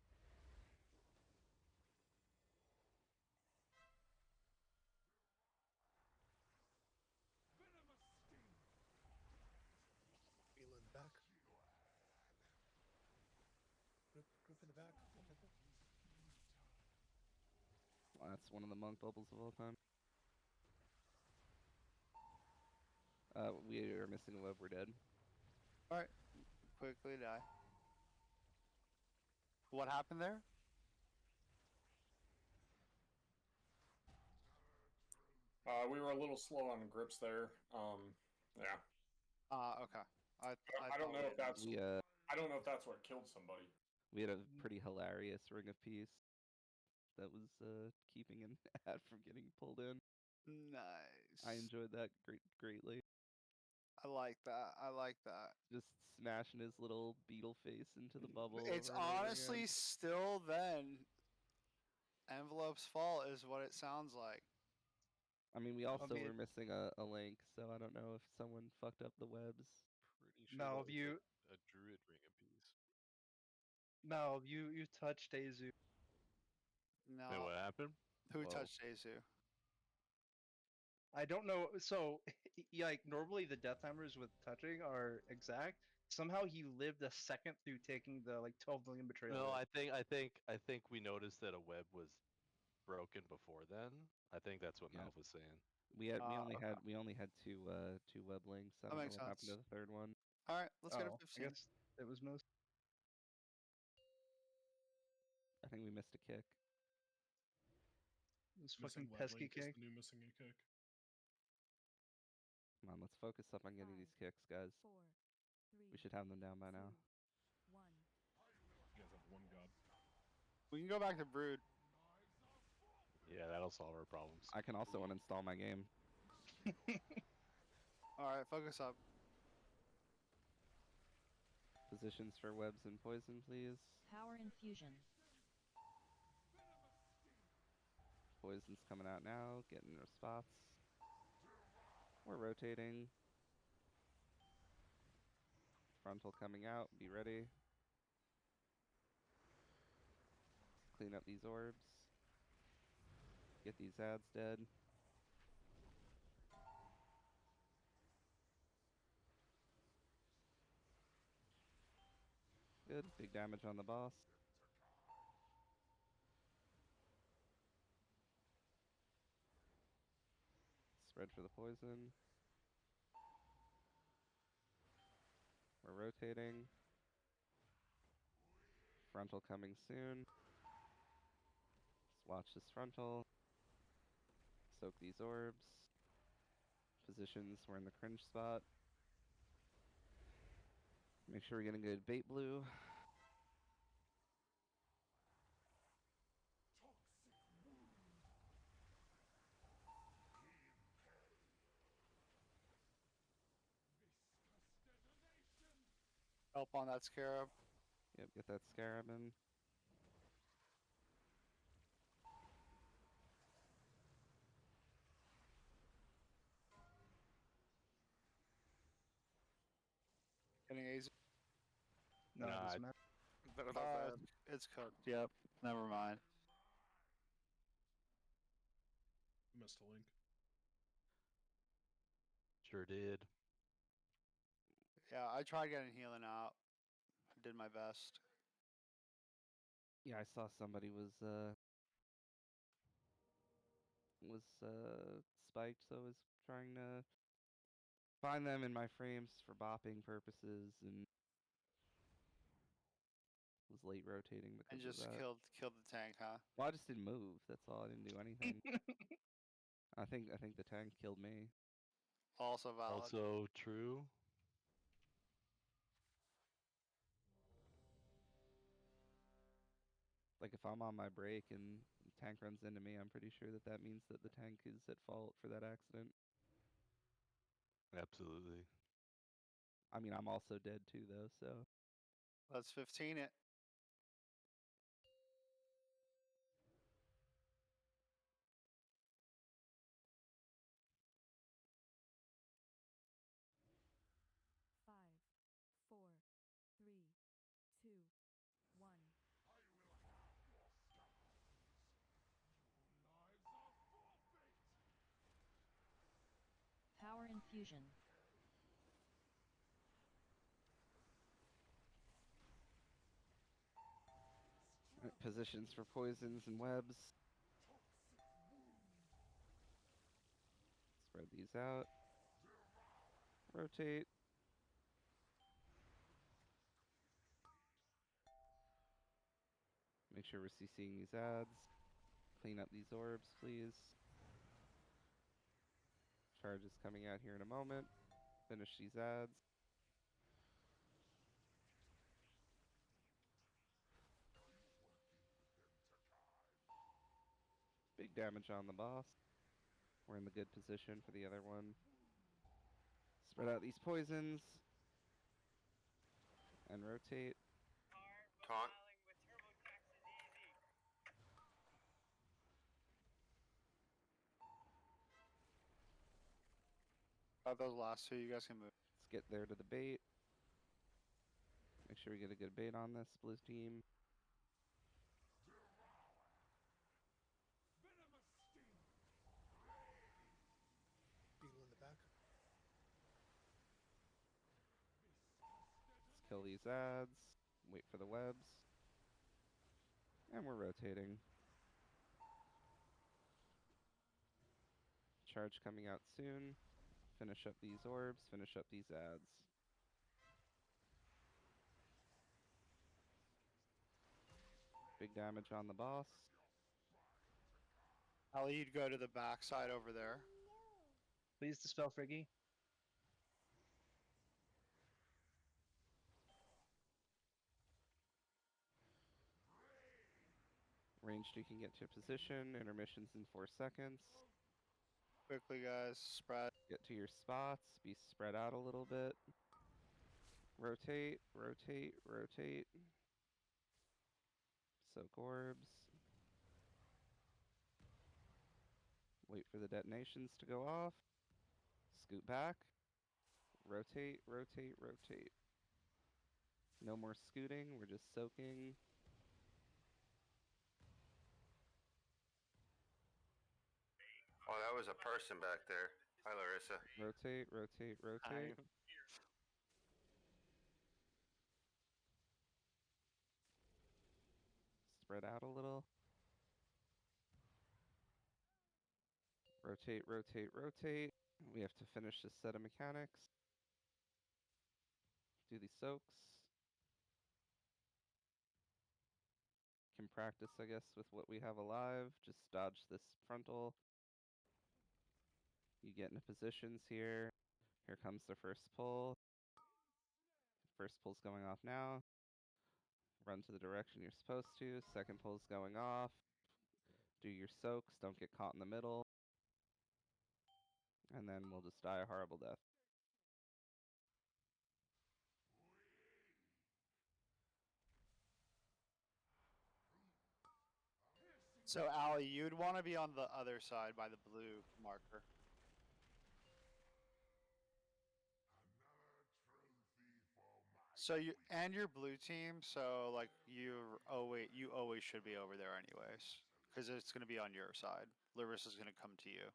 Feeling back. Group in the back. Well, that's one of the monk bubbles of all time. We are missing a web. We're dead. Alright. Quickly die. What happened there? We were a little slow on grips there. Yeah. Okay. I don't know if that's. We, I don't know if that's what killed somebody. We had a pretty hilarious ring of peace that was keeping an ad from getting pulled in. Nice. I enjoyed that greatly. I like that. I like that. Just smashing his little beetle face into the bubble. It's over and over honestly again. still then. Envelope's fault is what it sounds like. I mean, we also were missing a link, so I don't know if someone fucked up the webs. Pretty sure No, that was you. a druid ring of peace. No, you touched Azu. No. Wait, what happened? Who Whoa. touched Azu? I don't know. So, like, normally the death timers with touching are exact. Somehow he lived a second through taking the 12 million betrayal. No, hit. I think we noticed that a web was broken before then. I think that's what Yeah. Malv was saying. We only okay. had two web links. I That don't know makes what happened to sense. the third one. Alright, let's get a I 15. guess it was most. I think we missed a kick. This Missing fucking web pesky link is kick. the new missing a kick. Come on, let's focus up on getting these kicks, guys. 4, 3, We should have them down by now. 2, 1. You guys have one god. We can go back to Brood. Yeah, that'll solve our problems. I can also uninstall my game. Alright, focus up. Positions for webs and poison, please. Power infusion. Poison's coming out now, getting their spots. We're rotating. Frontal coming out, be ready. Clean up these orbs. Get these ads dead. Good, big damage on the boss. Spread for the poison. We're rotating. Frontal coming soon. Just watch this frontal. Soak these orbs. Positions, we're in the cringe spot. Make sure we get a good bait blue. Help on that scarab. Yep, get that scarab in. Getting Azu. No, it Nah, doesn't matter. It's cooked. Yep. Never mind. Missed a link. Sure did. Yeah, I tried getting healing out. I did my best. Yeah, I saw somebody was spiked, so I was trying to find them in my frames for bopping purposes and Was late rotating because And of just that. killed the tank, huh? Well, I just didn't move. That's all. I didn't do anything. I think the tank killed me. Also valid. Also true. Like if I'm on my break and the tank runs into me, I'm pretty sure that means that the tank is at fault for that accident. Absolutely. I mean, I'm also dead too, though. So Let's 15 it. Five, four, three, two, one. Power infusion. positions for poisons and webs. Spread these out. Rotate. Make sure we're CCing these ads. Clean up these orbs, please. Charge is coming out here in a moment. Finish these ads. Big damage on the boss. We're in the good position for the other one. Spread out these poisons. And rotate. Taunt. Those last two, you guys can move. Let's get there to the bait. Make sure we get a good bait on this blue team. Beetle in the back. Let's kill these ads. Wait for the webs. And we're rotating. Charge coming out soon. Finish up these orbs. Finish up these ads. Big damage on the boss. Ali, you'd go to the backside over there. Please dispel Friggy. Ranged, you can get to position. Intermissions in 4 seconds. Quickly, guys. Spread. Get to your spots. Be spread out a little bit. Rotate, rotate, rotate. Soak orbs. Wait for the detonations to go off. Scoot back. Rotate, rotate, rotate. No more scooting. We're just soaking. Oh, that was a person back there. Hi, Larissa. Rotate, rotate, rotate. Spread out a little. Rotate, rotate, rotate. We have to finish this set of mechanics. Do these soaks. Can practice, I guess, with what we have alive. Just dodge this frontal. You get into positions here. Here comes the first pull. First pull's going off now. Run to the direction you're supposed to. Second pull's going off. Do your soaks. Don't get caught in the middle. And then we'll just die a horrible death. So, Ali, you'd want to be on the other side by the blue marker. So you and your blue team, so like you always should be over there anyways, because it's gonna be on your side. Larissa's gonna come to you.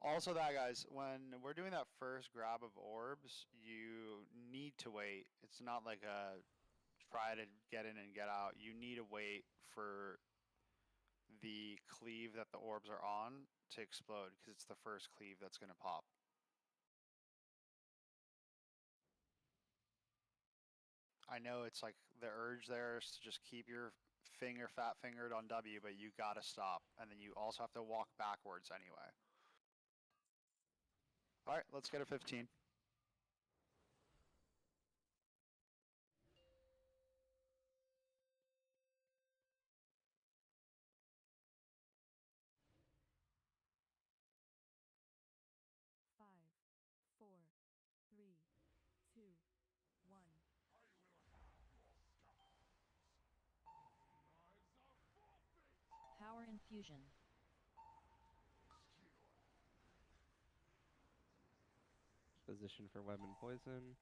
Also, that guys, when we're doing that first grab of orbs, you need to wait. It's not like a try to get in and get out. You need to wait for the cleave that the orbs are on to explode because it's the first cleave that's gonna pop. I know it's like the urge there is to just keep your fat fingered on W, but you gotta stop, and then you also have to walk backwards anyway. All right, let's get a 15. Five, four, three, two, one. Power infusion. Position for weapon poison.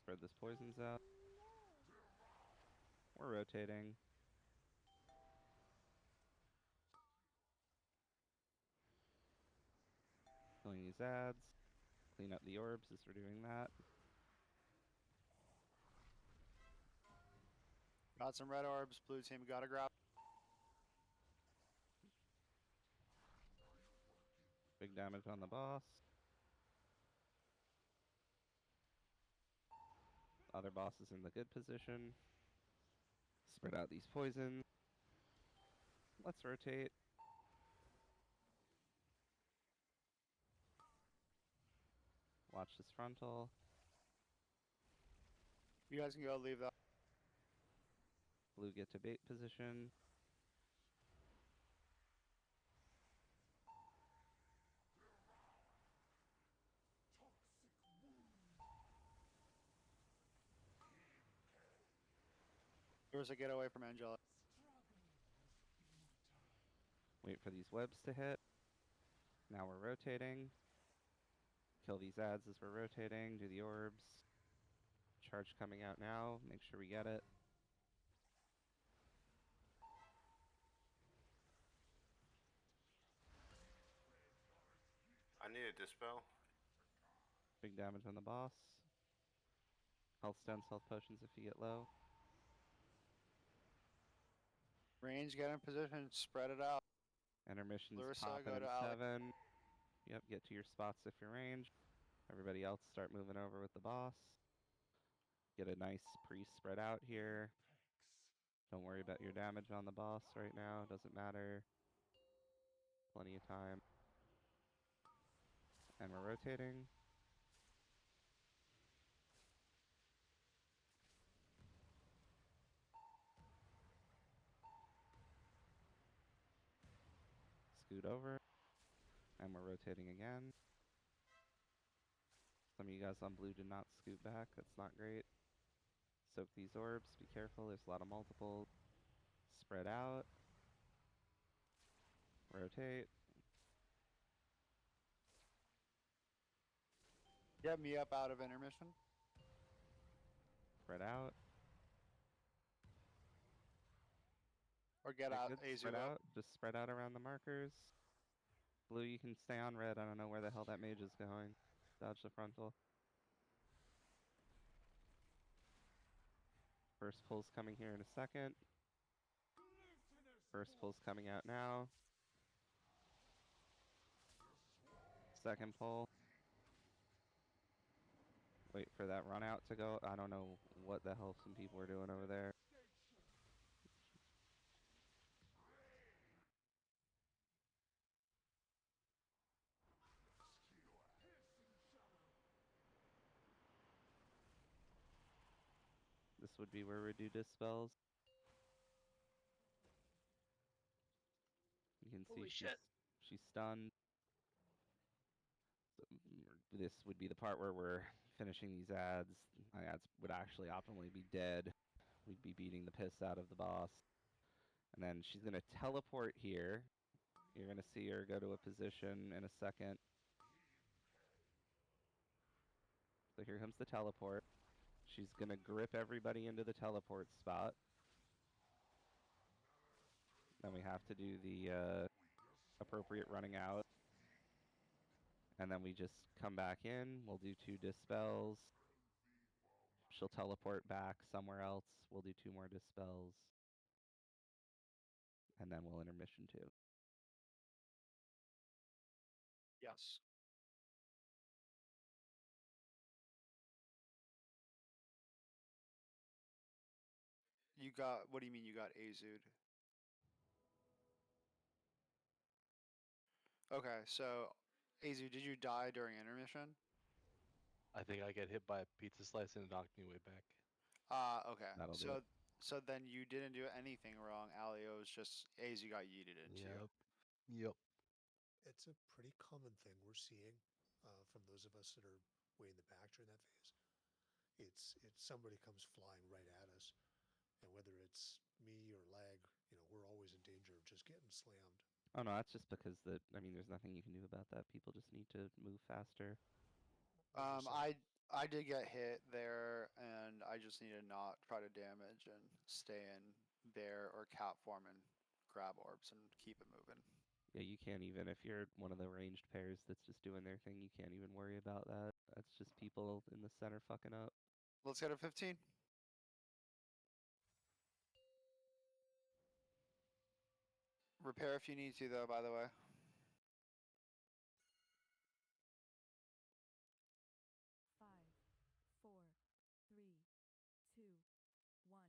Spread this poisons out. We're rotating. Killing these ads. Clean up the orbs as we're doing that. Got some red orbs. Blue team gotta grab. Big damage on the boss. Other boss is in the good position. Spread out these poisons. Let's rotate. Watch this frontal. You guys can go leave that. Blue get to bait position. There was a getaway from Angela. Wait for these webs to hit. Now we're rotating. Kill these ads as we're rotating. Do the orbs. Charge coming out now. Make sure we get it. I need a dispel. Big damage on the boss. Health stones, health potions if you get low. Range, get in position, spread it out. Intermission's Larissa, popping go in to alley. 7. Yep, get to your spots if you're ranged. Everybody else start moving over with the boss. Get a nice pre-spread out here. Don't worry about your damage on the boss right now. Doesn't matter. Plenty of time. And we're rotating. Scoot over. And we're rotating again. Some of you guys on blue did not scoot back. That's not great. Soak these orbs. Be careful. There's a lot of multiples. Spread out. Rotate. Get me up out of intermission. Spread out. Or get out, Azu Spread up. out. Just spread out around the markers. Blue, you can stay on red. I don't know where the hell that mage is going. Dodge the frontal. First pull's coming here in a second. First pull's coming out now. Second pull. Wait for that run out to go. I don't know what the hell some people are doing over there. This would be where we do dispels. You can see she's stunned. So, this would be the part where we're finishing these ads. My ads would actually optimally be dead. We'd be beating the piss out of the boss. And then she's going to teleport here. You're going to see her go to a position in a second. So here comes the teleport. She's going to grip everybody into the teleport spot. Then we have to do the appropriate running out. And then we just come back in. We'll do 2 dispels. She'll teleport back somewhere else. We'll do 2 more dispels. And then we'll intermission too. Yes. You got, what do you mean you got Azud? Okay, so Azud, did you die during intermission? I think I get hit by a pizza slice and it knocked me way back. Okay. That'll do So it. so then you didn't do anything wrong. Alio was just Azud got yeeted into you. Yep. It's a pretty common thing we're seeing from those of us that are way in the back during that phase. It's somebody comes flying right at us, and whether it's me or lag, we're always in danger of just getting slammed. Oh no, that's just because there's nothing you can do about that. People just need to move faster. I did get hit there, and I just need to not try to damage and stay in bear or cat form and grab orbs and keep it moving. Yeah, you can't even, if you're one of the ranged pairs that's just doing their thing, you can't even worry about that. That's just people in the center fucking up. Let's get a 15. Repair if you need to, though, by the way. Five, four, three, two, one.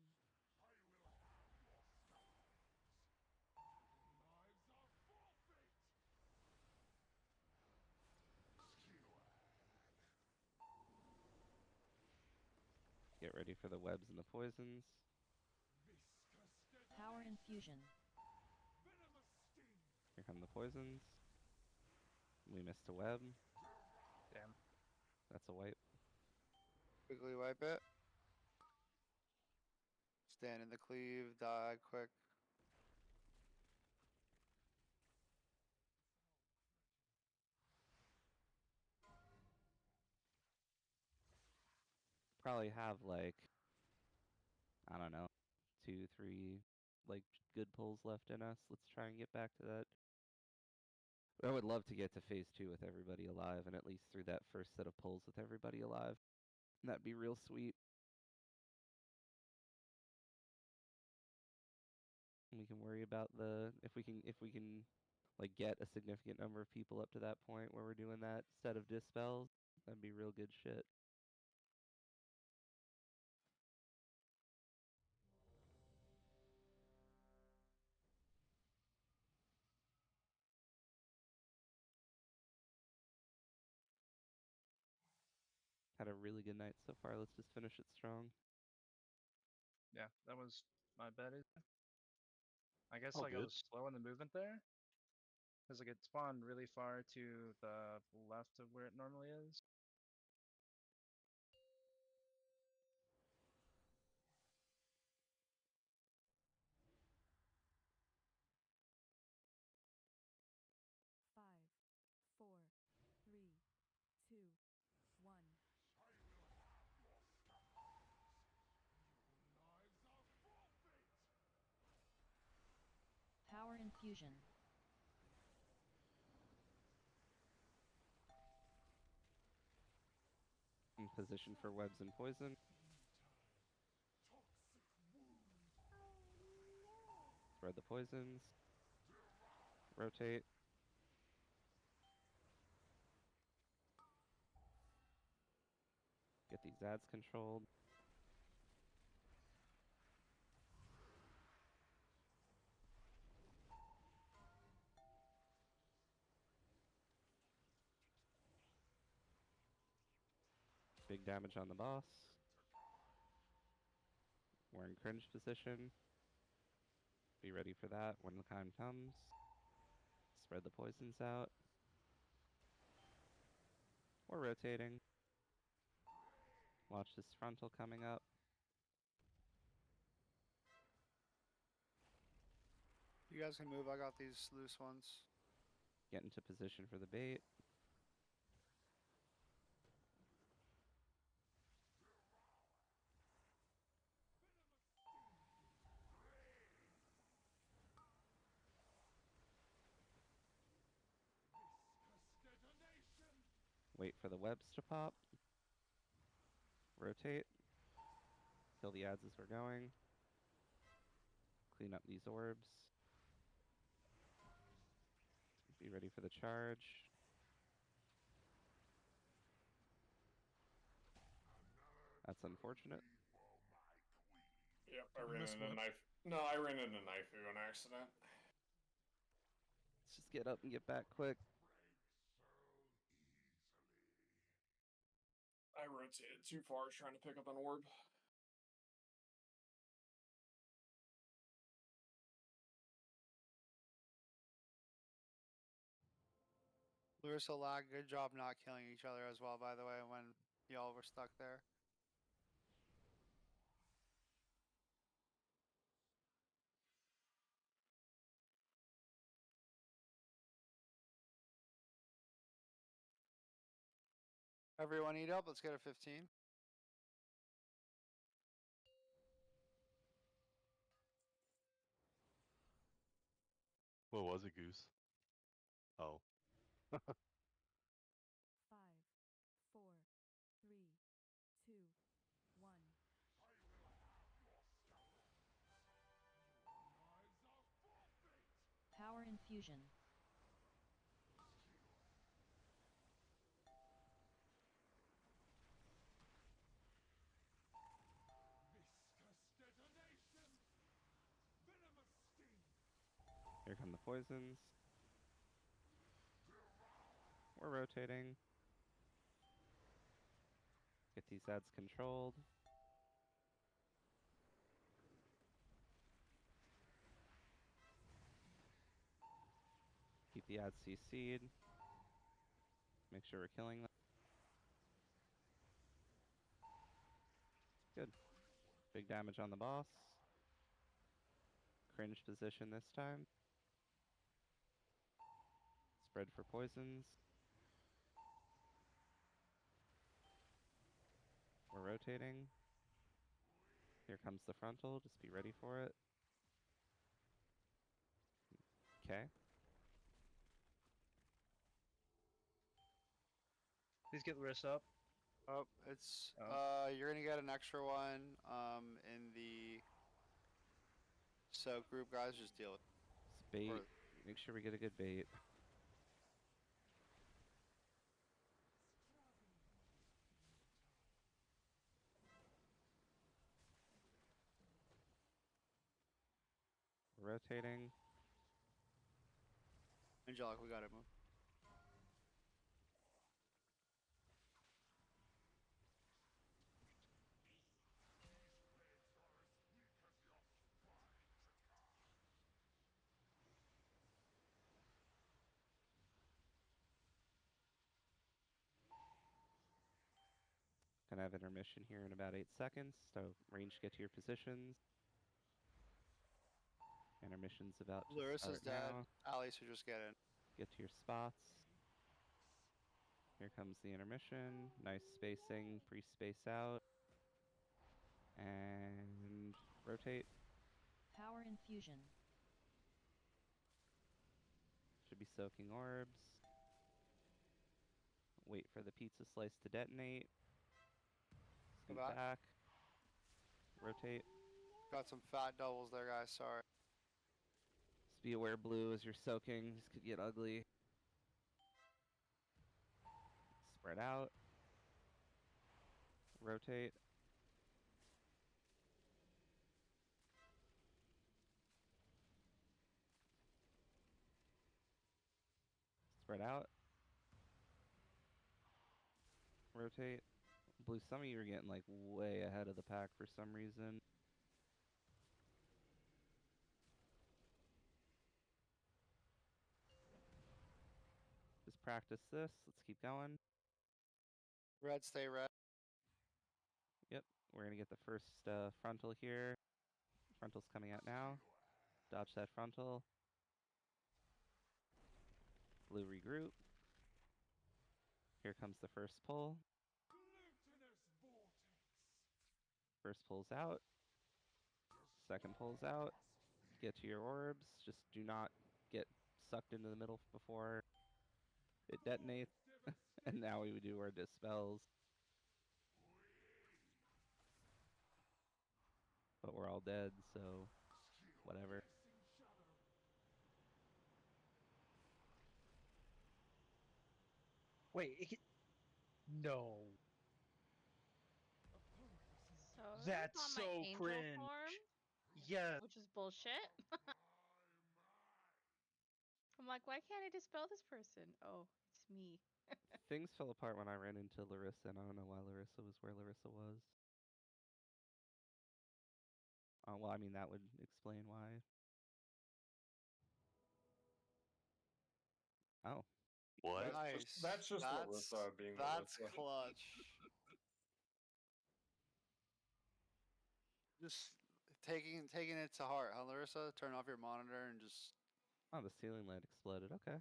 Get ready for the webs and the poisons. Power infusion. Here come the poisons. We missed a web. Damn. That's a wipe. Quickly wipe it. Stand in the cleave, die quick. Probably have like, I don't know, 2, 3 like good pulls left in us. Let's try and get back to that. I would love to get to phase 2 with everybody alive, and at least through that first set of pulls with everybody alive. That'd be real sweet. We can worry about if we can like get a significant number of people up to that point where we're doing that set of dispels. That'd be real good shit. Had a really good night so far. Let's just finish it strong. Yeah, that was my bad. I guess Oh, like I good. was slow in the movement there. Because like it spawned really far to the left of where it normally is. Five, four, three, two, one. Power infusion. In position for webs and poison. Spread the poisons. Rotate. Get these ads controlled. Big damage on the boss. We're in cringe position. Be ready for that when the time comes. Spread the poisons out. We're rotating. Watch this frontal coming up. You guys can move. I got these loose ones. Get into position for the bait. Wait for the webs to pop. Rotate. Kill the ads as we're going. Clean up these orbs. Be ready for the charge. That's unfortunate. Yep, I ran into a knife. No, I ran into a knife on accident. Let's just get up and get back quick. I rotated too far trying to pick up an orb. Larissa Lag, good job not killing each other as well, by the way, when y'all were stuck there. Everyone eat up. Let's get a 15. What was it, Goose? Oh. 5, 4, 3, 2, 1. Power infusion. Here come the poisons. We're rotating. Get these ads controlled. Keep the ads CC'd. Make sure we're killing them. Good. Big damage on the boss. Cringe position this time. Spread for poisons. We're rotating. Here comes the frontal. Just be ready for it. Okay. Please get Larissa up. Oh, it's Oh. you're gonna get an extra one in the soak group, guys. Just deal with It's bait. Make sure we get a good bait. Rotating. Angelic, we gotta move. Gonna have intermission here in about 8 seconds, so range get to your positions. Intermission's about to Larissa's start dead. now. Ali should just get in. Get to your spots. Here comes the intermission. Nice spacing, pre-space out. And rotate. Power infusion. Should be soaking orbs. Wait for the pizza slice to detonate. Scoot back. Rotate. Got some fat doubles there, guys. Sorry. Just be aware, blue, as you're soaking. This could get ugly. Spread out. Rotate. Spread out. Rotate. Blue, some of you are getting like way ahead of the pack for some reason. Just practice this. Let's keep going. Red, stay red. Yep, we're gonna get the first frontal here. Frontal's coming out now. Dodge that frontal. Blue regroup. Here comes the first pull. First pull's out. Second pull's out. Get to your orbs. Just do not get sucked into the middle before it detonates. And now we would do our dispels. But we're all dead, so whatever. Wait, no. That's on my so angel cringe. form, Yeah. which is bullshit. I'm like, why can't I dispel this person? Oh, it's me. Things fell apart when I ran into Larissa, and I don't know why Larissa was where Larissa was. Well, I mean, that would explain why. Oh. What? Nice. That's just Larissa being That's Larissa. clutch. Just taking it to heart, huh, Larissa? Turn off your monitor and just. Oh, the ceiling light exploded. Okay.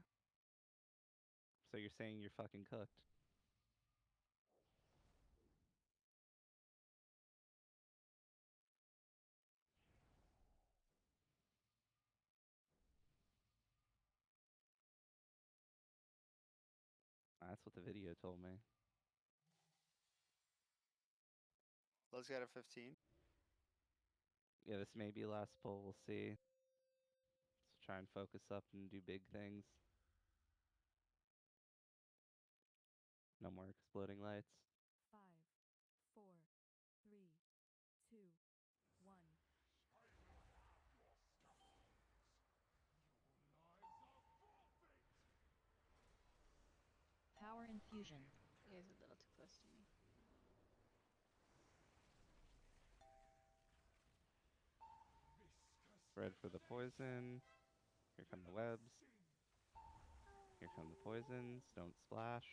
So you're saying you're fucking cooked. That's what the video told me. Let's get a 15. Yeah, this may be last pull. We'll see. Let's try and focus up and do big things. No more exploding lights. 5, 4, 3, 2, 1. Power infusion. You guys are a little too close to me. Spread for the poison. Here come the webs. Here come the poisons. Don't splash.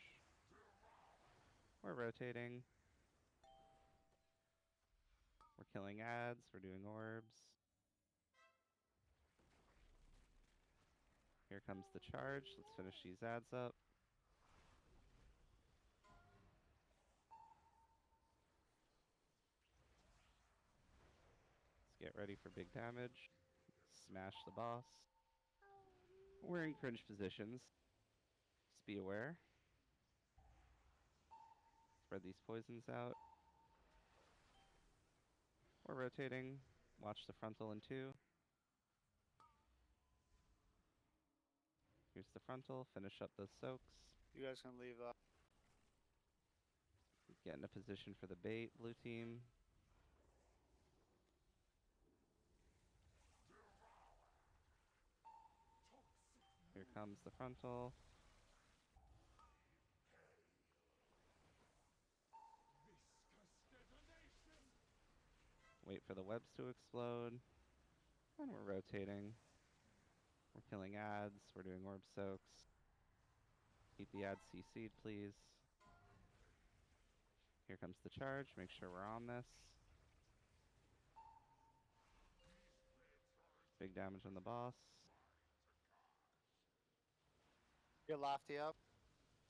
We're rotating. We're killing ads. We're doing orbs. Here comes the charge. Let's finish these ads up. Let's get ready for big damage. Smash the boss. We're in cringe positions. Just be aware. Spread these poisons out. We're rotating. Watch the frontal in 2. Here's the frontal. Finish up those soaks. You guys can leave that. Get in a position for the bait, blue team. Here comes the frontal. Wait for the webs to explode. And we're rotating. We're killing ads. We're doing orb soaks. Keep the ads CC'd, please. Here comes the charge. Make sure we're on this. Big damage on the boss. Get Lofty up.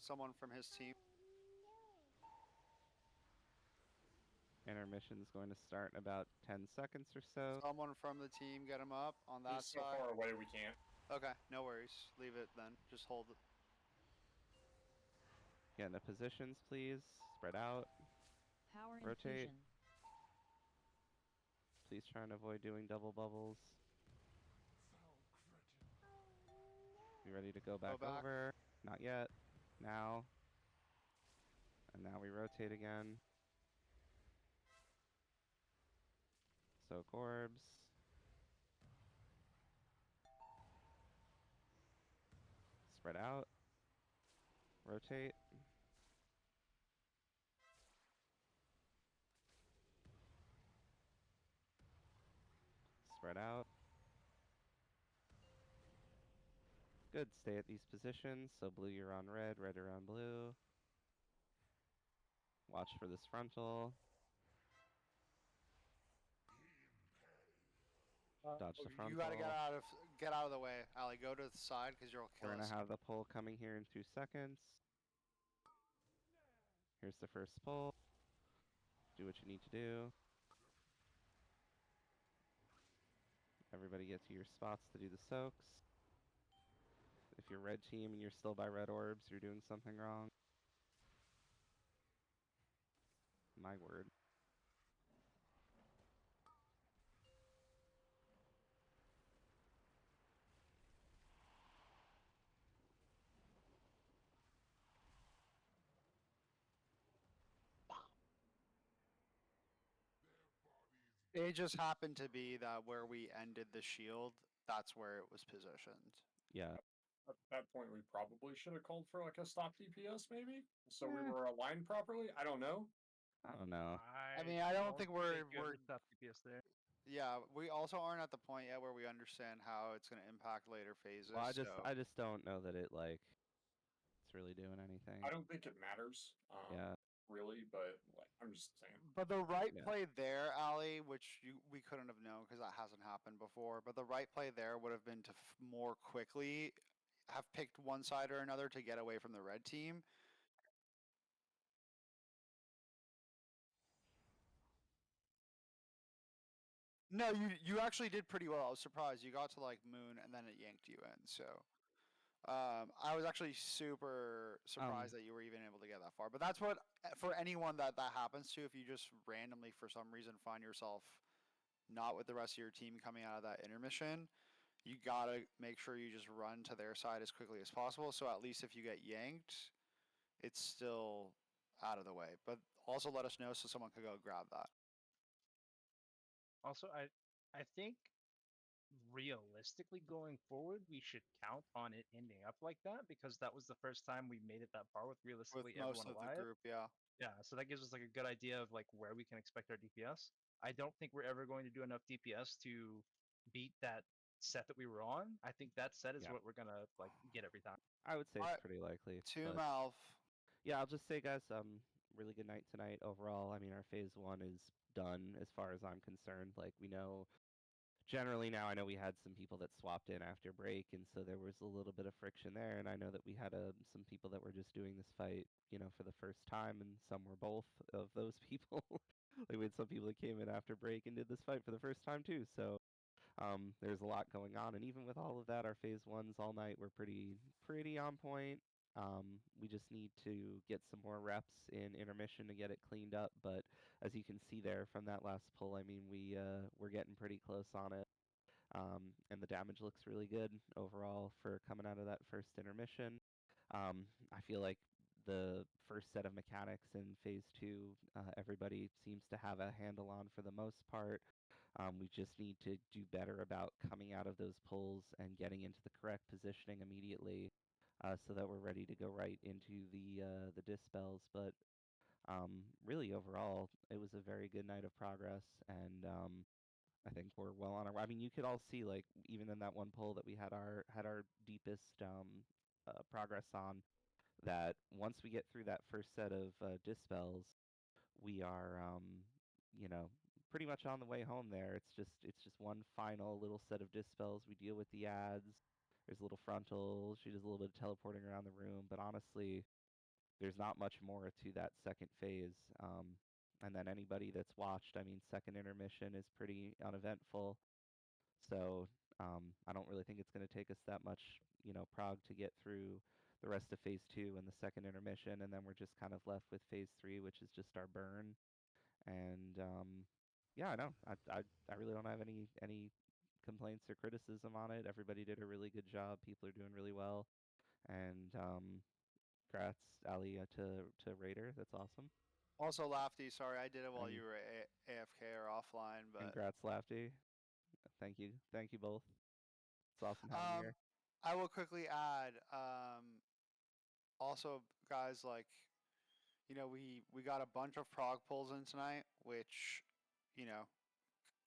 Someone from his team. Intermission's going to start in about 10 seconds or so. Someone from the team, get him up on that He's so side. far away we can't. Okay, no worries. Leave it then. Just hold it. Get into positions, please. Spread out. Power Rotate. infusion. Please try and avoid doing double bubbles. You ready to go back over? Not yet. Now. And now we rotate again. Soak orbs. Spread out. Rotate. Spread out. Good, stay at these positions. So blue you're on red, red around blue. Watch for this frontal. Dodge the frontal. You gotta get out of the way, Ali. Go to the side because you'll kill We're us. gonna have the pull coming here in 2 seconds. Here's the first pull. Do what you need to do. Everybody get to your spots to do the soaks. If you're red team and you're still by red orbs, you're doing something wrong. My word. It just happened to be that where we ended the shield, that's where it was positioned. Yeah. At that point, we probably should have called for like a stop DPS, maybe, so we Eh. were aligned properly. I don't know. I don't know. I mean, I don't think we're top DPS there. yeah. We also aren't at the point yet where we understand how it's going to impact later phases. Well, so I just don't know that it like it's really doing anything. I don't think it matters. Yeah. Really, but like I'm just saying. But the right Yeah. play there, Ali, which we couldn't have known because that hasn't happened before. But the right play there would have been to more quickly have picked one side or another to get away from the red team. No, you actually did pretty well. I was surprised. You got to like moon and then it yanked you in. So I was actually super surprised that you were even able to get that far. But that's what for anyone that happens to, if you just randomly for some reason find yourself not with the rest of your team coming out of that intermission, you gotta make sure you just run to their side as quickly as possible. So at least if you get yanked, it's still out of the way. But also let us know so someone could go grab that. Also, I think realistically going forward, we should count on it ending up like that because that was the first time we made it that far with realistically With most everyone of the alive. group, yeah. Yeah, so that gives us like a good idea of like where we can expect our DPS. I don't think we're ever going to do enough DPS to beat that set that we were on. I think that set is Yeah. what we're gonna like get every time. I would say Alright, it's pretty likely. To but- Malv. Yeah, I'll just say, guys, really good night tonight overall. I mean, our phase 1 is done as far as I'm concerned. Like, we know, generally now, I know we had some people that swapped in after break, and so there was a little bit of friction there, and I know that we had some people that were just doing this fight, you know, for the first time, and some were both of those people. Like, we had some people that came in after break and did this fight for the first time, too, so there's a lot going on, and even with all of that, our phase 1s all night were pretty on point. We just need to get some more reps in intermission to get it cleaned up. But as you can see there from that last pull, I mean, we're getting pretty close on it. And the damage looks really good overall for coming out of that first intermission. I feel like the first set of mechanics in phase 2, everybody seems to have a handle on for the most part. We just need to do better about coming out of those pulls and getting into the correct positioning immediately. So that we're ready to go right into the dispels. But really, overall, it was a very good night of progress, and I think we're well on our way. I mean, you could all see, like, even in that one poll that we had our deepest progress on, that once we get through that first set of dispels, we are you know, pretty much on the way home there. It's just one final little set of dispels. We deal with the ads. There's a little frontal. She does a little bit of teleporting around the room, but honestly, there's not much more to that second phase. And then anybody that's watched, I mean, second intermission is pretty uneventful. So I don't really think it's going to take us that much, you know, Prog to get through the rest of phase 2 and the second intermission, and then we're just kind of left with phase 3, which is just our burn. And yeah, I know. I really don't have any complaints or criticism on it. Everybody did a really good job. People are doing really well. And congrats, Ali, to Raider. That's awesome. Also, Lafty, sorry, I did it while And- you were AFK or offline, but Congrats, Lafty. Thank you both. It's awesome having you here. I will quickly add, also, guys, like, you know, we got a bunch of prog pulls in tonight, which, you know,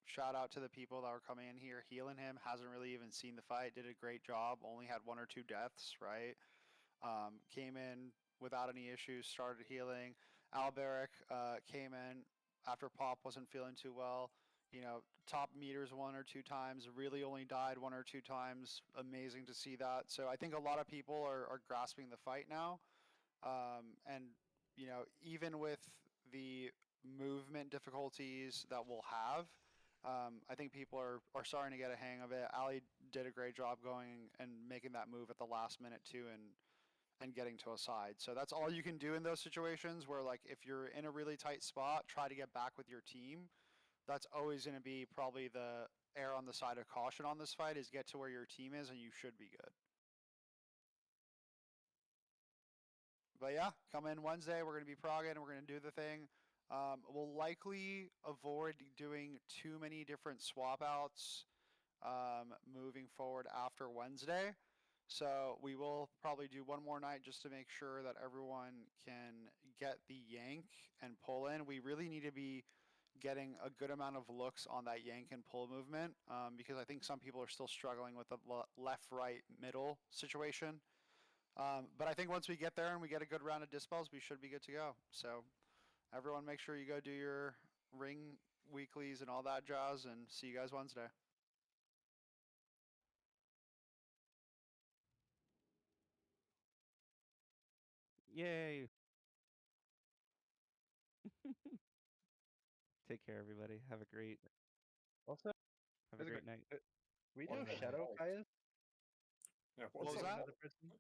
shout out to the people that were coming in here. Healing him hasn't really even seen the fight. Did a great job. Only had 1 or 2 deaths, right? Came in without any issues. Started healing. Alberic came in after Pop wasn't feeling too well. You know, top meters 1 or 2 times. Really only died 1 or 2 times. Amazing to see that. So I think a lot of people are grasping the fight now. And you know, even with the movement difficulties that we'll have, I think people are starting to get a hang of it. Ali did a great job going and making that move at the last minute too, and getting to a side. So that's all you can do in those situations where, like, if you're in a really tight spot, try to get back with your team. That's always going to be probably the err on the side of caution on this fight, is get to where your team is and you should be good. But yeah, come in Wednesday. We're going to be progging and we're going to do the thing. We'll likely avoid doing too many different swap outs moving forward after Wednesday. So we will probably do one more night just to make sure that everyone can get the yank and pull in. We really need to be getting a good amount of looks on that yank and pull movement because I think some people are still struggling with the left, right, middle situation. But I think once we get there and we get a good round of dispels, we should be good to go. So everyone make sure you go do your ring weeklies and all that jazz, and see you guys Wednesday. Yay! Take care, everybody. Have a great Also, have a great night. We What know the Shadow hell? Kaya. Yeah, What what's was up? that? Another person.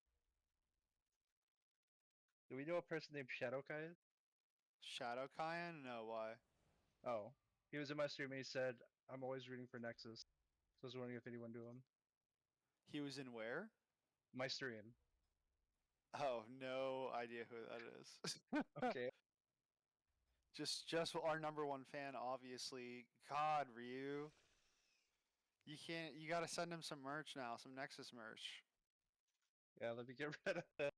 Do we know a person named Shadow Kaya? Shadow Kyan? No, why? Oh, he was in my stream and he said, "I'm always rooting for Nexus." So I was wondering if anyone knew him. He was in where? My stream. Oh, no idea who that is. Okay. Just our number one fan, obviously. God, Ryu. You gotta send him some merch now, some Nexus merch. Yeah, let me get rid of that.